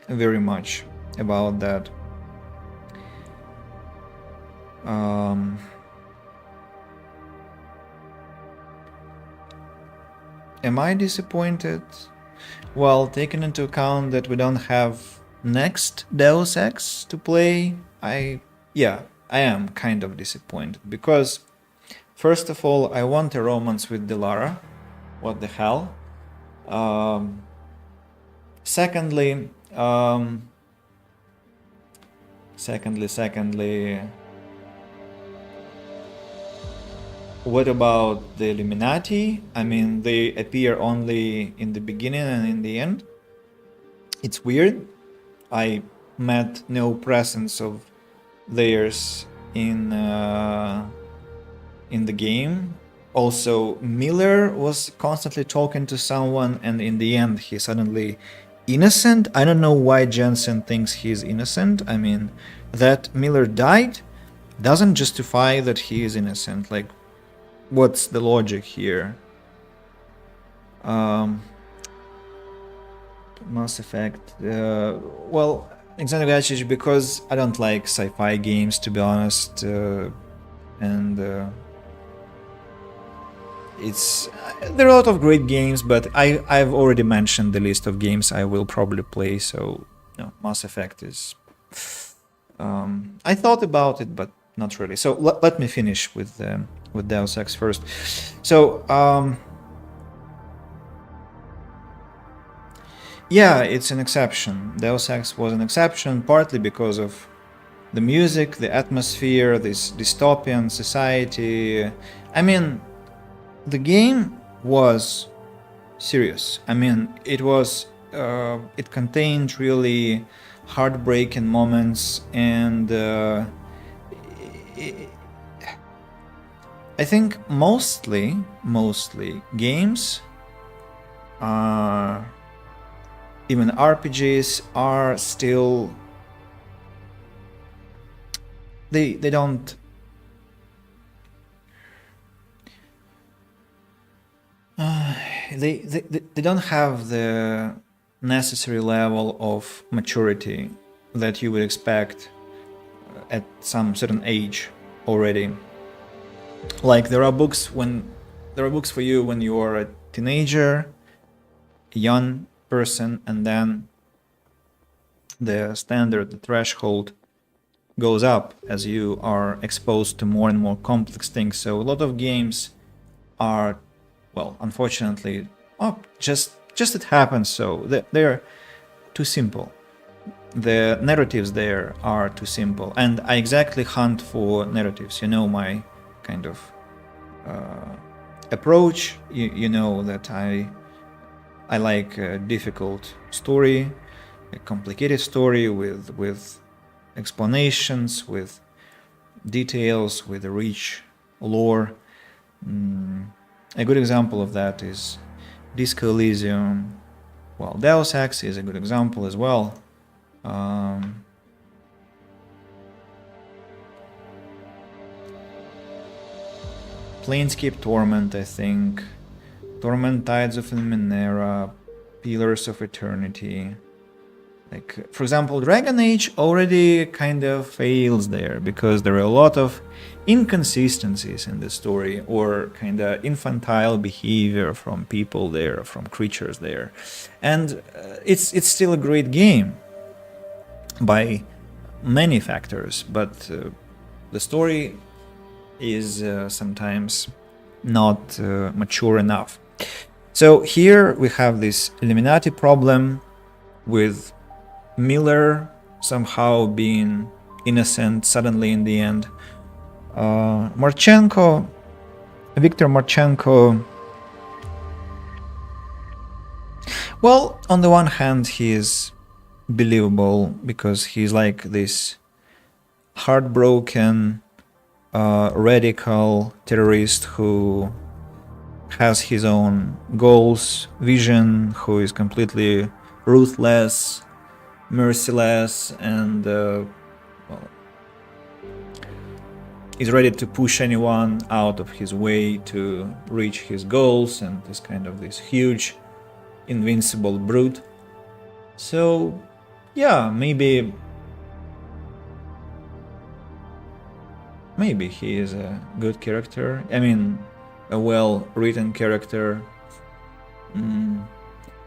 very much about that. Am I disappointed? Well, taking into account that we don't have next Deus Ex to play, I am kind of disappointed because, first of all, I want a romance with Dilara. What the hell? Secondly, what about the Illuminati? I mean, they appear only in the beginning and in the end. It's weird. I met no presence of theirs in the game. Also, Miller was constantly talking to someone, and in the end, he's suddenly innocent. I don't know why Jensen thinks he's innocent. I mean, that Miller died doesn't justify that he is innocent. Like, what's the logic here? Mass Effect. Well, Xenogachic, because I don't like sci-fi games, to be honest, and there are a lot of great games, but I've already mentioned the list of games I will probably play. So, no, Mass Effect is. I thought about it, but not really. So let me finish with Deus Ex first. So. Yeah, it's an exception. Deus Ex was an exception, partly because of the music, the atmosphere, this dystopian society. I mean, the game was serious. I mean, it contained really heartbreaking moments, and I think mostly games are. Even RPGs are still they don't they don't have the necessary level of maturity that you would expect at some certain age already. Like there are books for you when you are a teenager, a young person, and then the threshold goes up as you are exposed to more and more complex things. So a lot of games are, well, unfortunately, just it happens. So they're too simple. The narratives there are too simple, and I exactly hunt for narratives. You know my kind of approach. You know that I like a difficult story, a complicated story with explanations, with details, with a rich lore. A good example of that is Disco Elysium. Well, Deus Ex is a good example as well. Planescape Torment, I think. Torment Tides of Numenera, Pillars of Eternity. Like, for example, Dragon Age already kind of fails there because there are a lot of inconsistencies in the story, or kind of infantile behavior from people there, from creatures there. And it's still a great game by many factors, but the story is sometimes not mature enough. So here we have this Illuminati problem with Miller somehow being innocent suddenly in the end. Viktor Marchenko, well, on the one hand he is believable because he's like this heartbroken radical terrorist who has his own goals, vision, who is completely ruthless, merciless, and is ready to push anyone out of his way to reach his goals, and is kind of this huge, invincible brute. So, yeah, maybe he is a good character. I mean, a well-written character.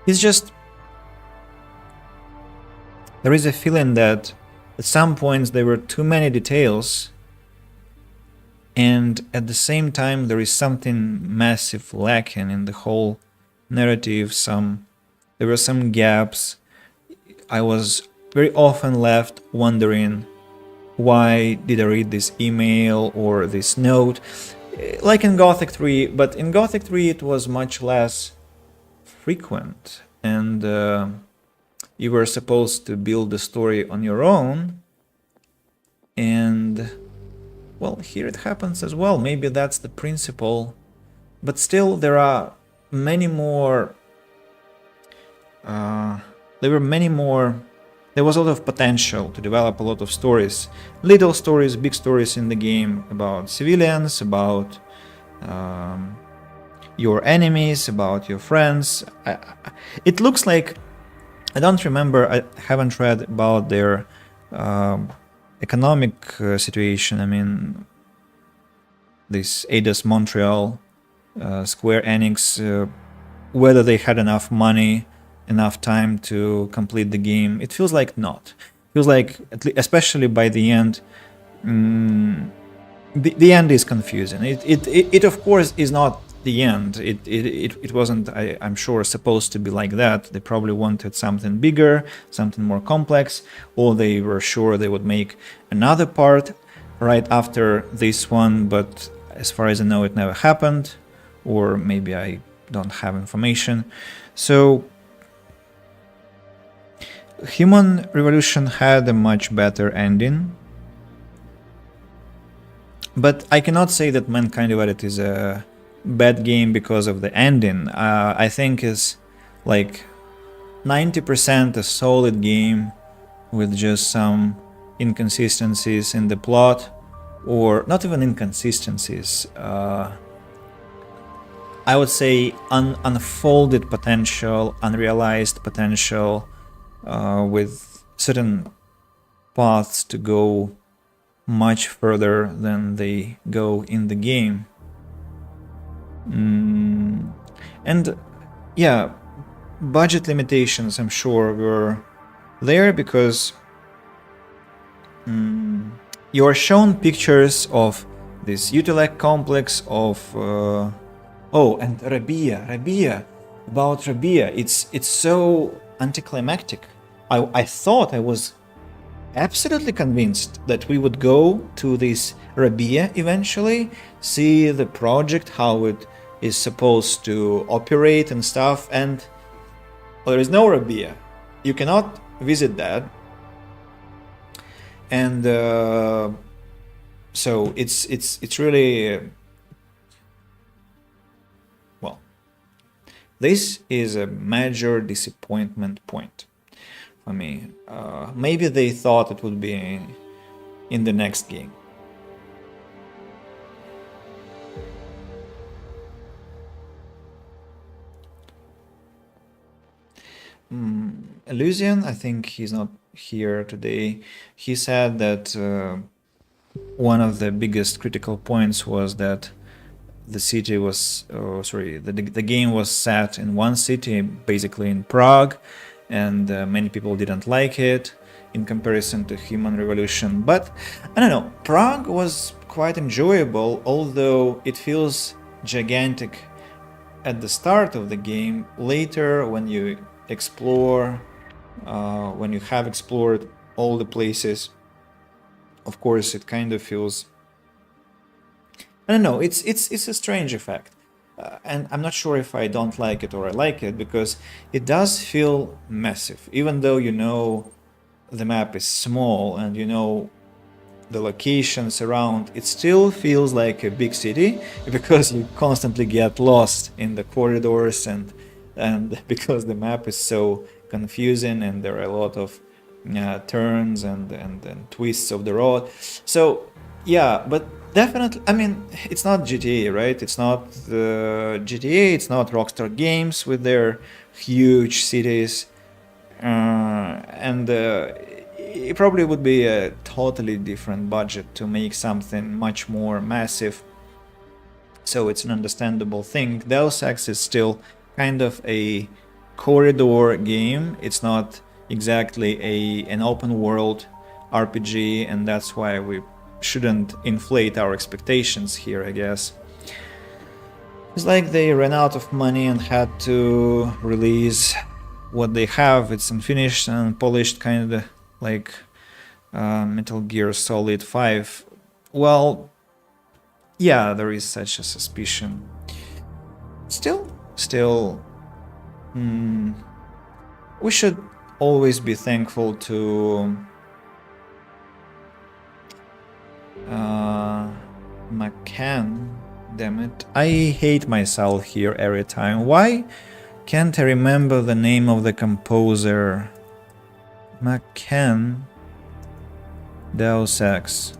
It's just... there is a feeling that at some points there were too many details and at the same time there is something massive lacking in the whole narrative. There were some gaps. I was very often left wondering, why did I read this email or this note? Like in Gothic 3, but in Gothic 3 it was much less frequent, and you were supposed to build the story on your own, and well, here it happens as well. Maybe that's the principle, but still there are many more there was a lot of potential to develop a lot of stories, little stories, big stories in the game, about civilians, about your enemies, about your friends. It looks like, I don't remember, I haven't read about their economic situation. I mean, this Eidos Montreal, Square Enix, whether they had enough money, enough time to complete the game. It feels like not. It feels like, especially by the end, the end is confusing. It of course is not the end. It wasn't, I'm sure, supposed to be like that. They probably wanted something bigger, something more complex, or they were sure they would make another part right after this one, but as far as I know, it never happened, or maybe I don't have information. So Human Revolution had a much better ending, but I cannot say that Mankind Divided is a bad game because of the ending. I think it's like 90% a solid game with just some inconsistencies in the plot, or not even inconsistencies. I would say unfolded potential, unrealized potential, with certain paths to go much further than they go in the game. And yeah, budget limitations, I'm sure, were there because you are shown pictures of this Utilec complex of oh, and Rabia, about Rabia. It's so anticlimactic. I thought, I was absolutely convinced that we would go to this Rabia eventually, see the project, how it is supposed to operate and stuff, and well, there is no Rabia. You cannot visit that. And so it's really well, this is a major disappointment point for me. Maybe they thought it would be in the next game. Elysian, I think he's not here today. He said that one of the biggest critical points was that the city was, the game was set in one city, basically in Prague, and many people didn't like it in comparison to Human Revolution. But I don't know, Prague was quite enjoyable, although it feels gigantic at the start of the game. Later, when you explore, when you have explored all the places, of course it kind of feels, I don't know, it's a strange effect, and I'm not sure if I don't like it or I like it, because it does feel massive, even though you know the map is small and you know the locations around. It still feels like a big city because you constantly get lost in the corridors, and because the map is so confusing and there are a lot of turns and twists of the road. So yeah, but definitely, I mean, it's not GTA, right? It's not GTA, it's not Rockstar Games with their huge cities, and it probably would be a totally different budget to make something much more massive. So it's an understandable thing. Deus Ex is still kind of a corridor game. It's not exactly an open world RPG, and that's why we shouldn't inflate our expectations here, I guess. It's like they ran out of money and had to release what they have. It's unfinished and polished, kind of like Metal Gear Solid 5. Well, yeah, there is such a suspicion. Still, we should always be thankful to McCann. Damn it. I hate myself here every time. Why can't I remember the name of the composer? McCann. Deus Ex.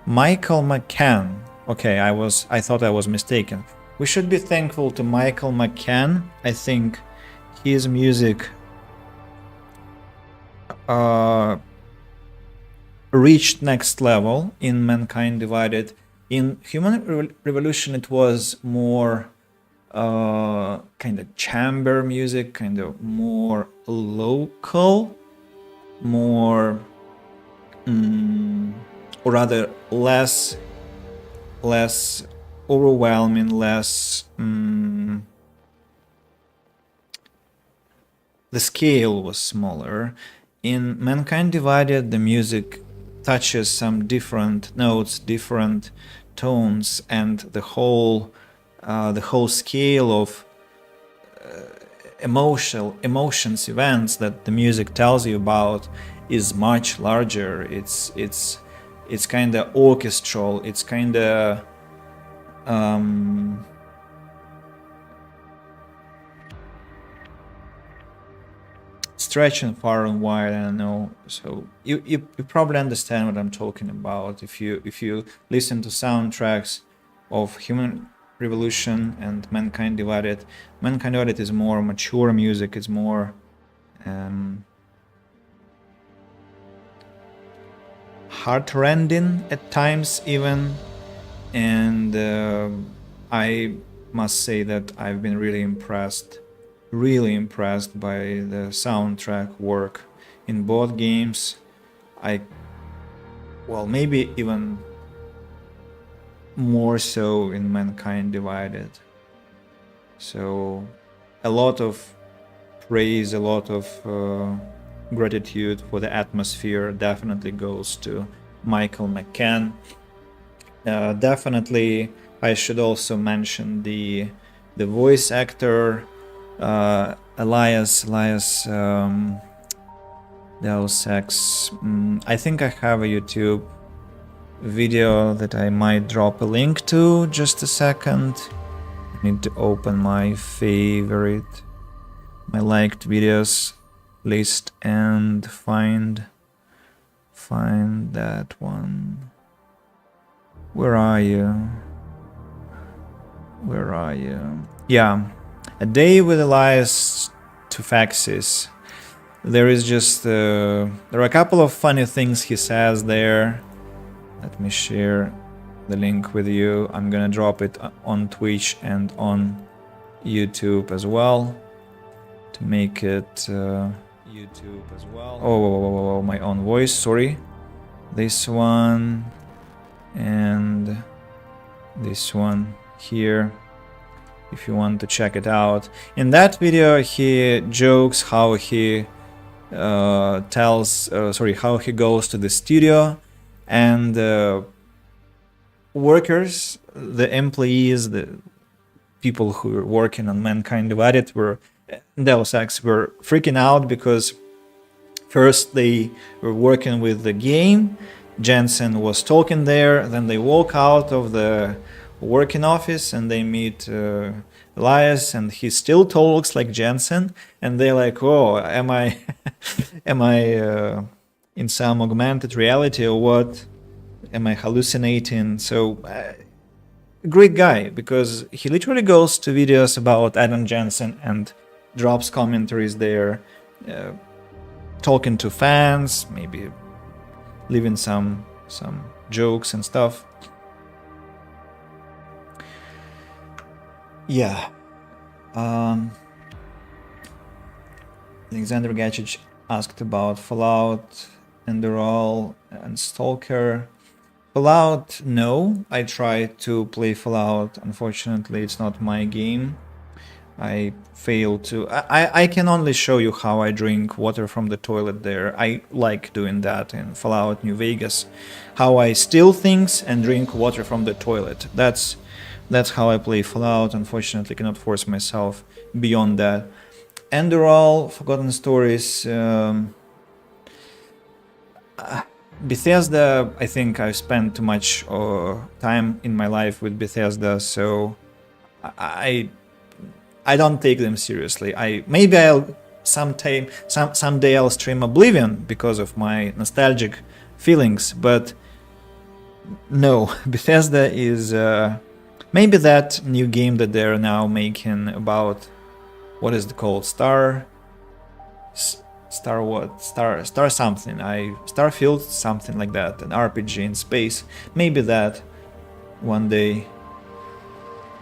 Michael McCann. Okay, I thought I was mistaken. We should be thankful to Michael McCann. I think his music reached next level in Mankind Divided. In Human Revolution it was more kind of chamber music, kind of more local, more or rather less overwhelming, less the scale was smaller. In Mankind Divided the music touches some different notes, different tones, and the whole scale of emotions, events that the music tells you about is much larger. It's kind of orchestral. It's kind of stretching far and wide. I don't know. So you probably understand what I'm talking about if you listen to soundtracks of Human Revolution and Mankind Divided. Mankind Divided is more mature music. It's more heart-rending at times even, and I must say that I've been really impressed by the soundtrack work in both games. Maybe even more so in Mankind Divided. So a lot of praise, a lot of gratitude for the atmosphere definitely goes to Michael McCann. Definitely I should also mention the voice actor Elias Deus Ex. I think I have a YouTube video that I might drop a link to. Just a second. I need to open my liked videos list and find that one. Where are you? Yeah, A Day with Elias Tufaxis. There is just there are a couple of funny things he says there. Let me share the link with you. I'm gonna drop it on Twitch and on YouTube as well to make it Oh, my own voice, sorry. This one and this one here, if you want to check it out. In that video he jokes how he how he goes to the studio, and workers, the employees, the people who were working on Mankind Divided Deus Ex were freaking out because first they were working with the game, Jensen was talking there, then they walk out of the working office and they meet Elias, and he still talks like Jensen, and they're like, oh, am I in some augmented reality or what? Am I hallucinating? So great guy, because he literally goes to videos about Adam Jensen and drops commentaries there, talking to fans, maybe leaving some jokes and stuff. Yeah. Alexander Gacic asked about Fallout Enderall and Stalker. Fallout, no. I tried to play Fallout. Unfortunately, it's not my game. I failed to... I can only show you how I drink water from the toilet there. I like doing that in Fallout New Vegas. How I steal things and drink water from the toilet. That's how I play Fallout. Unfortunately, cannot force myself beyond that. Enderall, Forgotten Stories... Bethesda, I think I've spent too much time in my life with Bethesda, so I don't take them seriously. Maybe I'll someday I'll stream Oblivion because of my nostalgic feelings, but no, Bethesda is maybe that new game that they're now making about what is it called, Star something, Starfield, something like that, an RPG in space. Maybe that one day.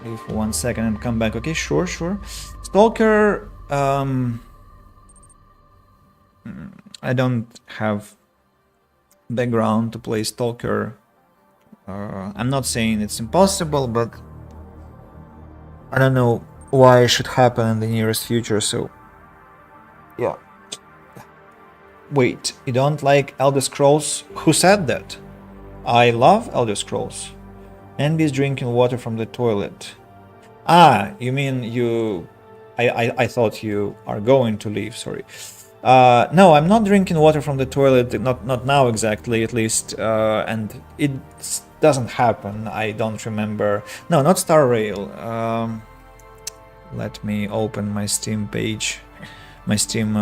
Wait for 1 second and come back. Okay, sure. Stalker, I don't have background to play Stalker. I'm not saying it's impossible, but I don't know why it should happen in the nearest future, so yeah. Wait, you don't like Elder Scrolls? Who said that? I love Elder Scrolls. Envy's drinking water from the toilet. Ah, you mean you... I thought you are going to leave, sorry. No, I'm not drinking water from the toilet, not now exactly, at least, and it doesn't happen, I don't remember. No, not Star Rail. Let me open my Steam page, my Steam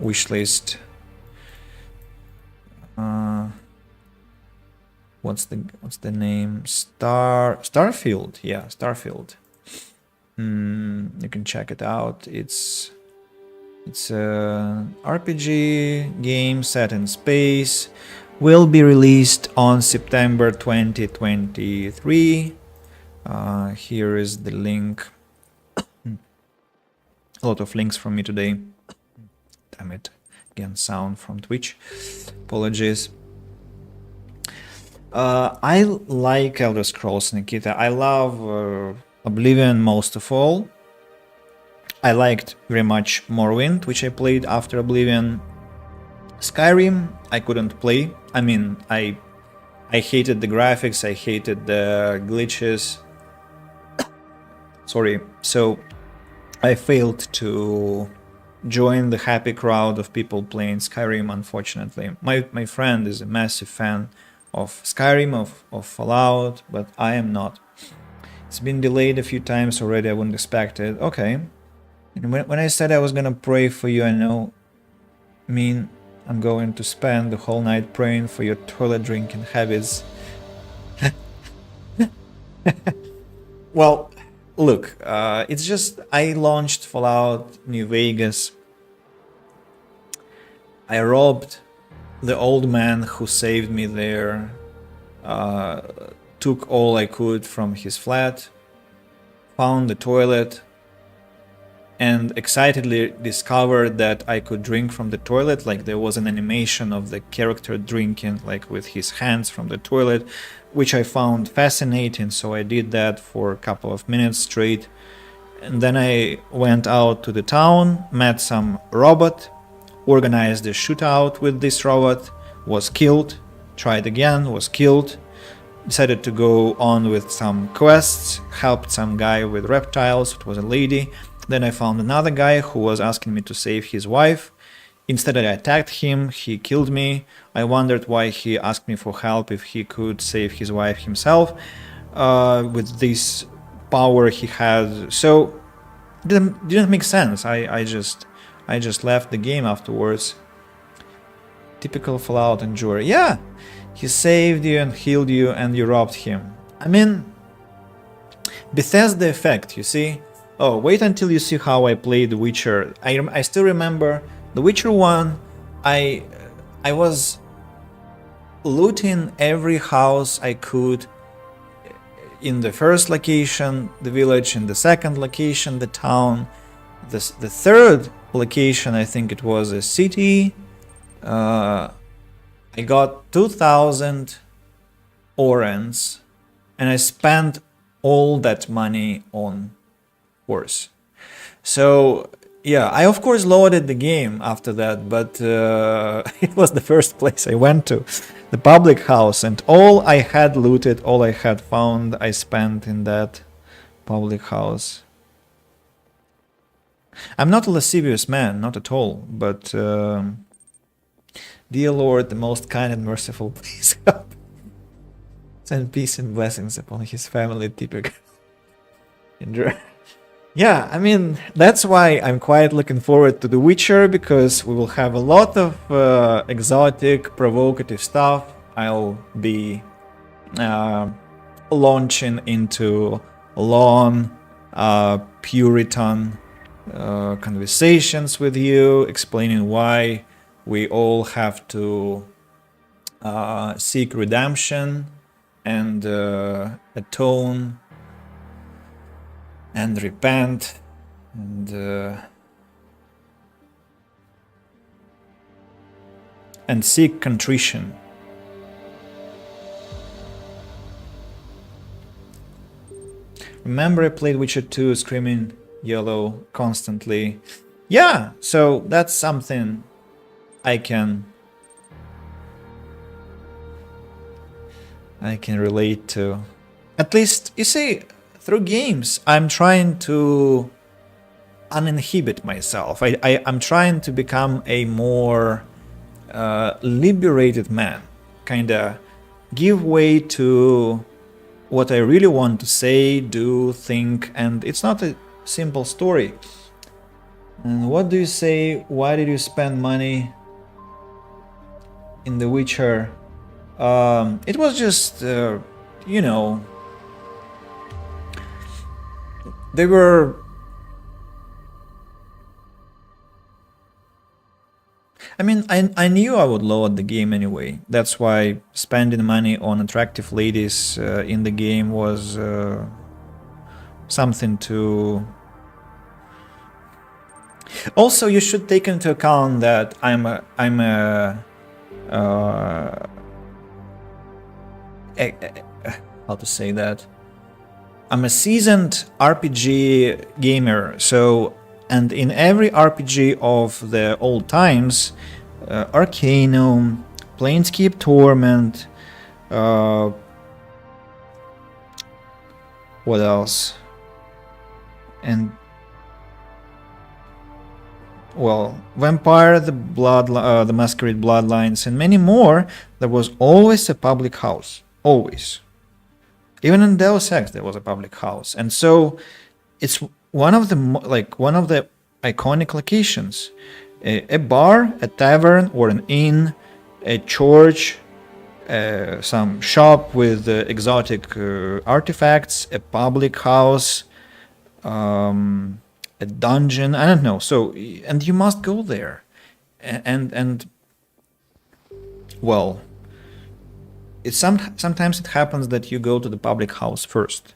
wishlist. What's the name? Starfield. Yeah, Starfield. You can check it out. It's a RPG game set in space. Will be released on September 2023. Here is the link. A lot of links from me today. Damn it. Again, sound from Twitch. Apologies. I like Elder Scrolls, Nikita. I love Oblivion most of all. I liked very much Morrowind, which I played after Oblivion. Skyrim, I couldn't play. I mean, I hated the graphics, I hated the glitches. Sorry. So I failed to join the happy crowd of people playing Skyrim, unfortunately. My friend is a massive fan of Skyrim, of Fallout, but I am not. It's been delayed a few times already, I wouldn't expect it. Okay. And when I said I was gonna pray for you, I mean I'm going to spend the whole night praying for your toilet drinking habits. Well, look, it's just I launched Fallout New Vegas. I robbed the old man who saved me there, took all I could from his flat, found the toilet, and excitedly discovered that I could drink from the toilet. Like there was an animation of the character drinking like with his hands from the toilet, which I found fascinating, so I did that for a couple of minutes straight. And then I went out to the town, met some robot, organized a shootout with this robot, was killed, tried again, was killed, decided to go on with some quests, helped some guy with reptiles, it was a lady. Then I found another guy who was asking me to save his wife. Instead I attacked him, he killed me. I wondered why he asked me for help if he could save his wife himself with this power he had. So it didn't make sense. I just left the game afterwards. Typical Fallout enjoyer. Yeah, he saved you and healed you and you robbed him. I mean, Bethesda effect, you see? Oh, wait until you see how I played The Witcher. I still remember The Witcher 1. I was looting every house I could in the first location, the village, in the second location, the town, the third location, I think it was a city. I got 2,000 orens, and I spent all that money on horse. So yeah, I of course loaded the game after that, but it was the first place I went to, the public house, and all I had looted, all I had found, I spent in that public house. I'm not a lascivious man, not at all, but dear Lord, the most kind and merciful, please help. Send peace and blessings upon his family, typical. Yeah, I mean, that's why I'm quite looking forward to The Witcher, because we will have a lot of exotic, provocative stuff. I'll be launching into long, Puritan conversations with you, explaining why we all have to seek redemption and atone and repent and seek contrition. Remember, I played Witcher 2 screaming yellow constantly. Yeah, so that's something I can relate to. At least, you see, through games, I'm trying to uninhibit myself. I'm trying to become a more liberated man. Kinda give way to what I really want to say, do, think, and it's not a simple story. And what do you say? Why did you spend money in The Witcher? It was just, you know, they were... I mean, I knew I would load the game anyway. That's why spending money on attractive ladies in the game was something to... Also, you should take into account that I'm a how to say that? I'm a seasoned RPG gamer, so, and in every RPG of the old times, Arcanum, Planescape Torment, what else? And well, Vampire, the Masquerade Bloodlines, and many more. There was always a public house, always. Even in Deus Ex, there was a public house, and so it's one of the iconic locations: a bar, a tavern, or an inn, a church, some shop with exotic artifacts, a public house, a dungeon. I don't know. So, and you must go there, and well. Sometimes it happens that you go to the public house first.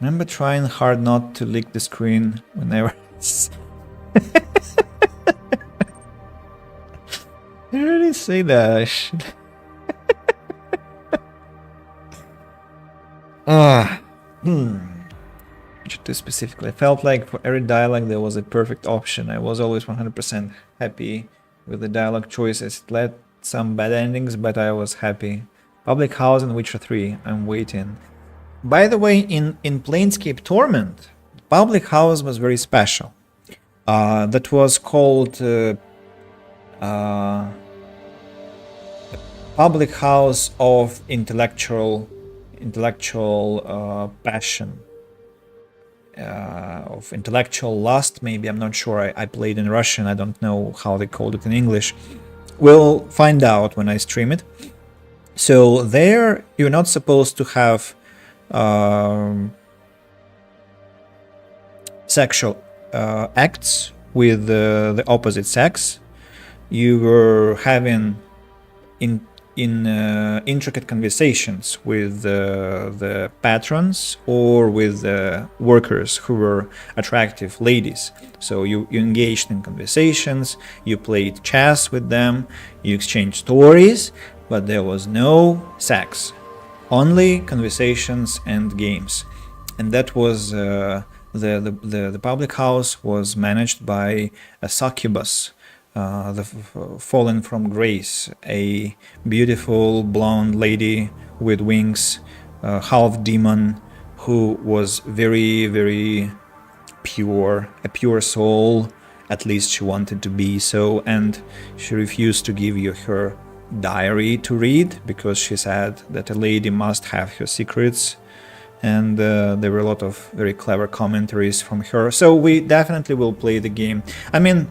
Remember trying hard not to lick the screen whenever... I already say that. I should... Too specifically. I felt like for every dialogue there was a perfect option. I was always 100% happy with the dialogue choices. It led some bad endings, but I was happy. Public house in Witcher 3, I'm waiting. By the way, in Planescape Torment, public house was very special. That was called public house of intellectual passion, of intellectual lust. Maybe, I'm not sure. I played in Russian. I don't know how they called it in English. We'll find out when I stream it. So there, you're not supposed to have sexual acts with the opposite sex. You were having in intricate conversations with the patrons or with the workers who were attractive ladies. So you engaged in conversations, you played chess with them, you exchanged stories, but there was no sex, only conversations and games. And that was the public house was managed by a succubus, the fallen from grace, a beautiful blonde lady with wings, half demon, who was very, very pure, a pure soul, at least she wanted to be so, and she refused to give you her diary to read because she said that a lady must have her secrets. And there were a lot of very clever commentaries from her. So we definitely will play the game. I mean,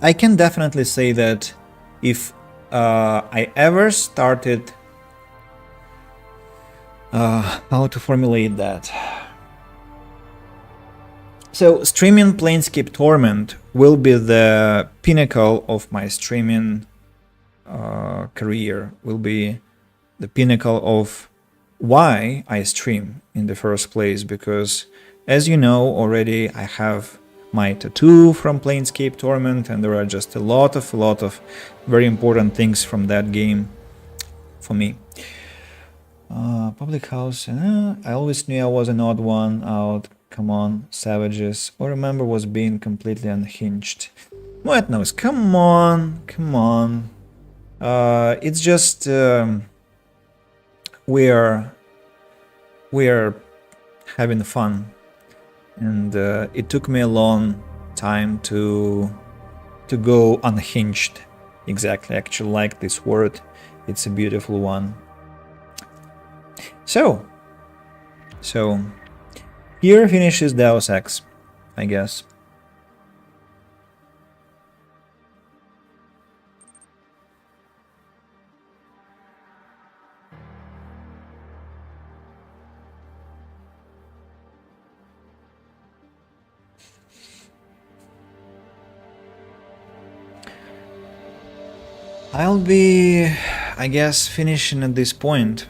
I can definitely say that if I ever started... how to formulate that? So streaming Planescape Torment will be the pinnacle of my streaming career, will be the pinnacle of why I stream in the first place, because as you know already, I have my tattoo from Planescape Torment, and there are just a lot of very important things from that game for me. Public house, I always knew I was an odd one out. Come on, savages. All I remember was being completely unhinged. What knows? Come on, come on. It's just we're having fun, and it took me a long time to go unhinged. Exactly, I actually like this word. It's a beautiful one. So here finishes Deus Ex, I guess. I'll be, I guess, finishing at this point,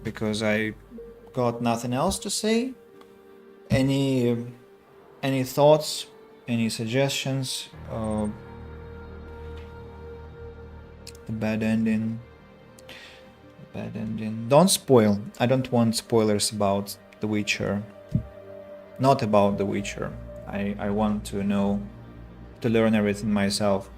because I got nothing else to say. Any thoughts, any suggestions? The bad ending. Bad ending. Don't spoil. I don't want spoilers about The Witcher. Not about The Witcher. I want to know, to learn everything myself.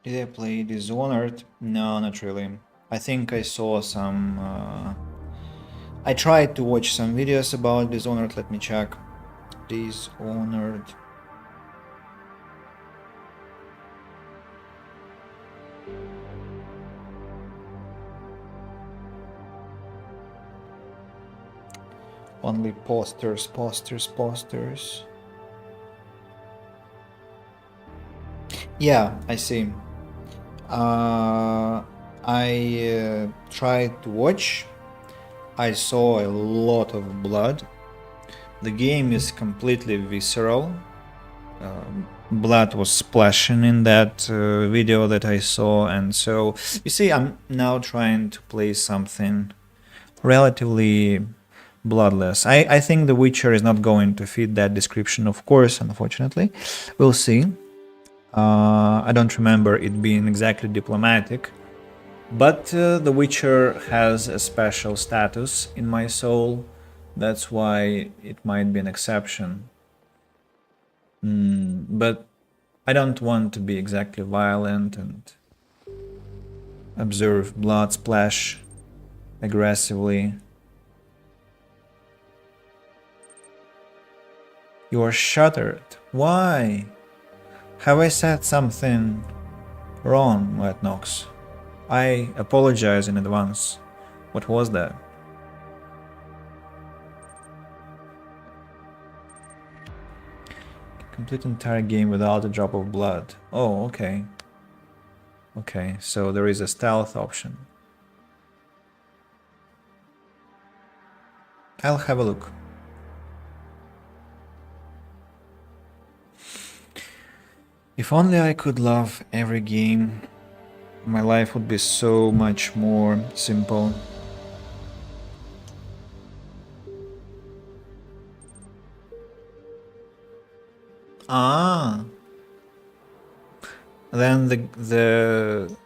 Did I play Dishonored? No, not really. I think I saw some... I tried to watch some videos about Dishonored. Let me check. Dishonored. Only posters. Yeah, I see. I tried to watch. I saw a lot of blood. The game is completely visceral. Blood was splashing in that video that I saw, and so you see, I'm now trying to play something relatively bloodless. I think The Witcher is not going to fit that description, of course, unfortunately. We'll see. I don't remember it being exactly diplomatic, but The Witcher has a special status in my soul. That's why it might be an exception. But I don't want to be exactly violent and observe blood splash aggressively. You are shuttered. Why? Have I said something wrong, White Nox? I apologize in advance. What was that? Complete entire game without a drop of blood. Oh, okay. Okay, so there is a stealth option. I'll have a look. If only I could love every game, my life would be so much more simple. Ah, then the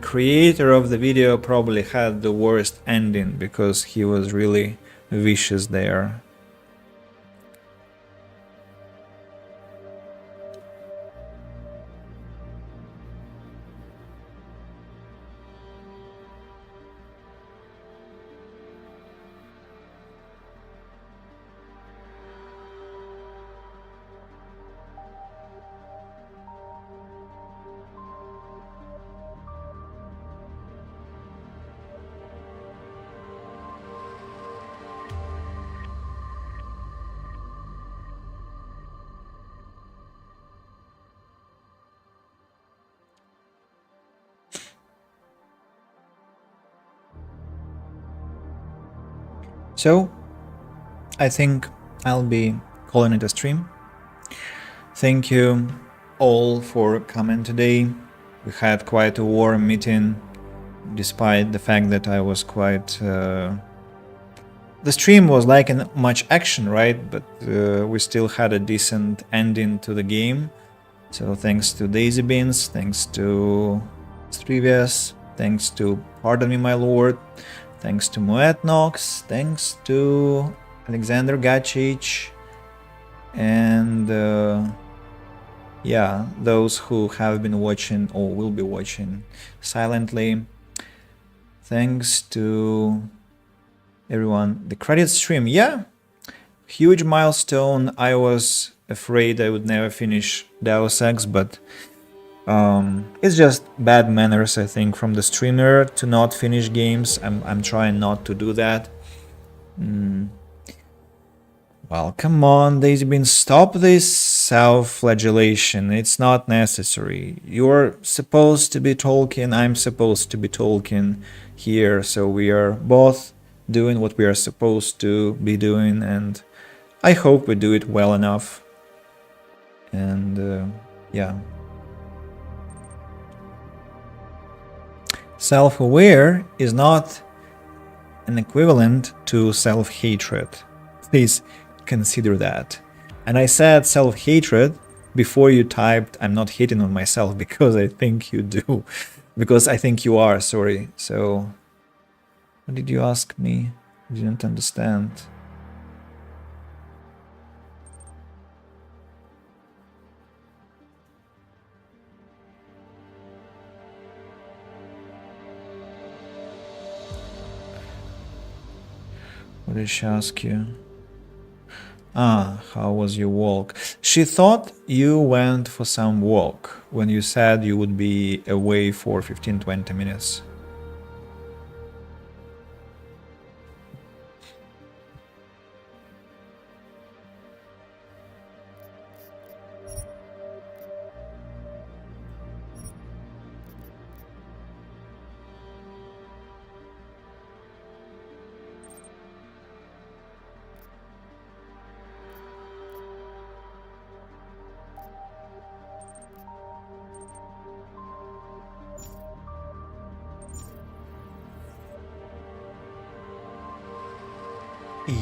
creator of the video probably had the worst ending because he was really vicious there. So, I think I'll be calling it a stream. Thank you all for coming today. We had quite a warm meeting, despite the fact that I was quite... The stream was lacking much action, right? But we still had a decent ending to the game. So thanks to Daisy Beans, thanks to Strivias, thanks to Pardon Me My Lord, thanks to Moet Nox, thanks to Alexander Gacic, and yeah, those who have been watching or will be watching silently. Thanks to everyone. The credit stream, yeah, huge milestone. I was afraid I would never finish Deus Ex, but it's just bad manners, I think, from the streamer to not finish games. I'm trying not to do that. Well, come on, Daisy Bean, stop this self-flagellation. It's not necessary. You're supposed to be Tolkien, I'm supposed to be Tolkien here, so we are both doing what we are supposed to be doing, and I hope we do it well enough. And yeah. Self-aware is not an equivalent to self-hatred. Please consider that. And I said self-hatred before you typed I'm not hating on myself, because I think you do. Because I think you are, sorry. So, what did you ask me? I didn't understand. What did she ask you? Ah, how was your walk? She thought you went for some walk when you said you would be away for 15-20 minutes.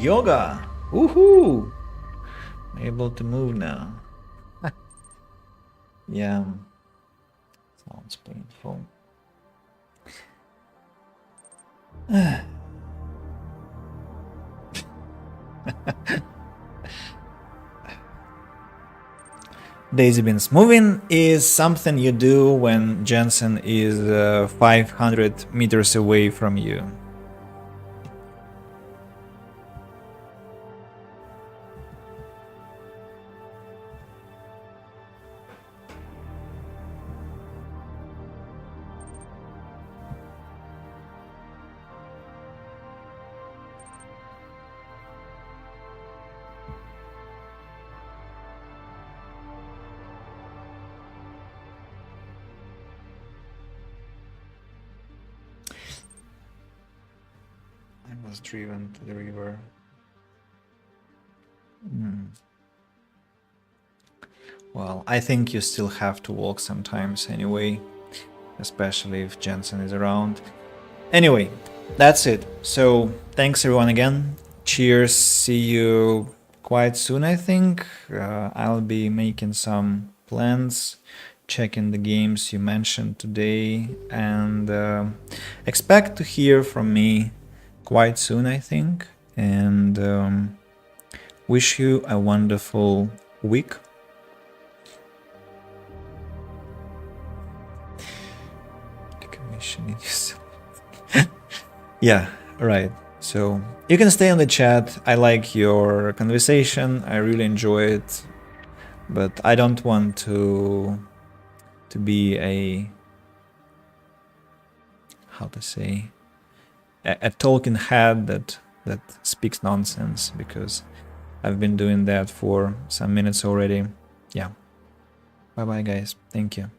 Yoga! Woohoo! I'm able to move now. Yeah. Sounds painful. Daisy Beans. Moving is something you do when Jensen is 500 meters away from you. was driven to the river. Well, I think you still have to walk sometimes anyway, especially if Jensen is around. Anyway, that's it. So, thanks everyone again. Cheers. See you quite soon, I think. I'll be making some plans, checking the games you mentioned today, and expect to hear from me quite soon, I think. And wish you a wonderful week. Decommissioning yourself. Yeah, right. So you can stay on the chat. I like your conversation. I really enjoy it. But I don't want to be a, how to say, a talking head that speaks nonsense, because I've been doing that for some minutes already. Yeah. Bye bye guys. Thank you.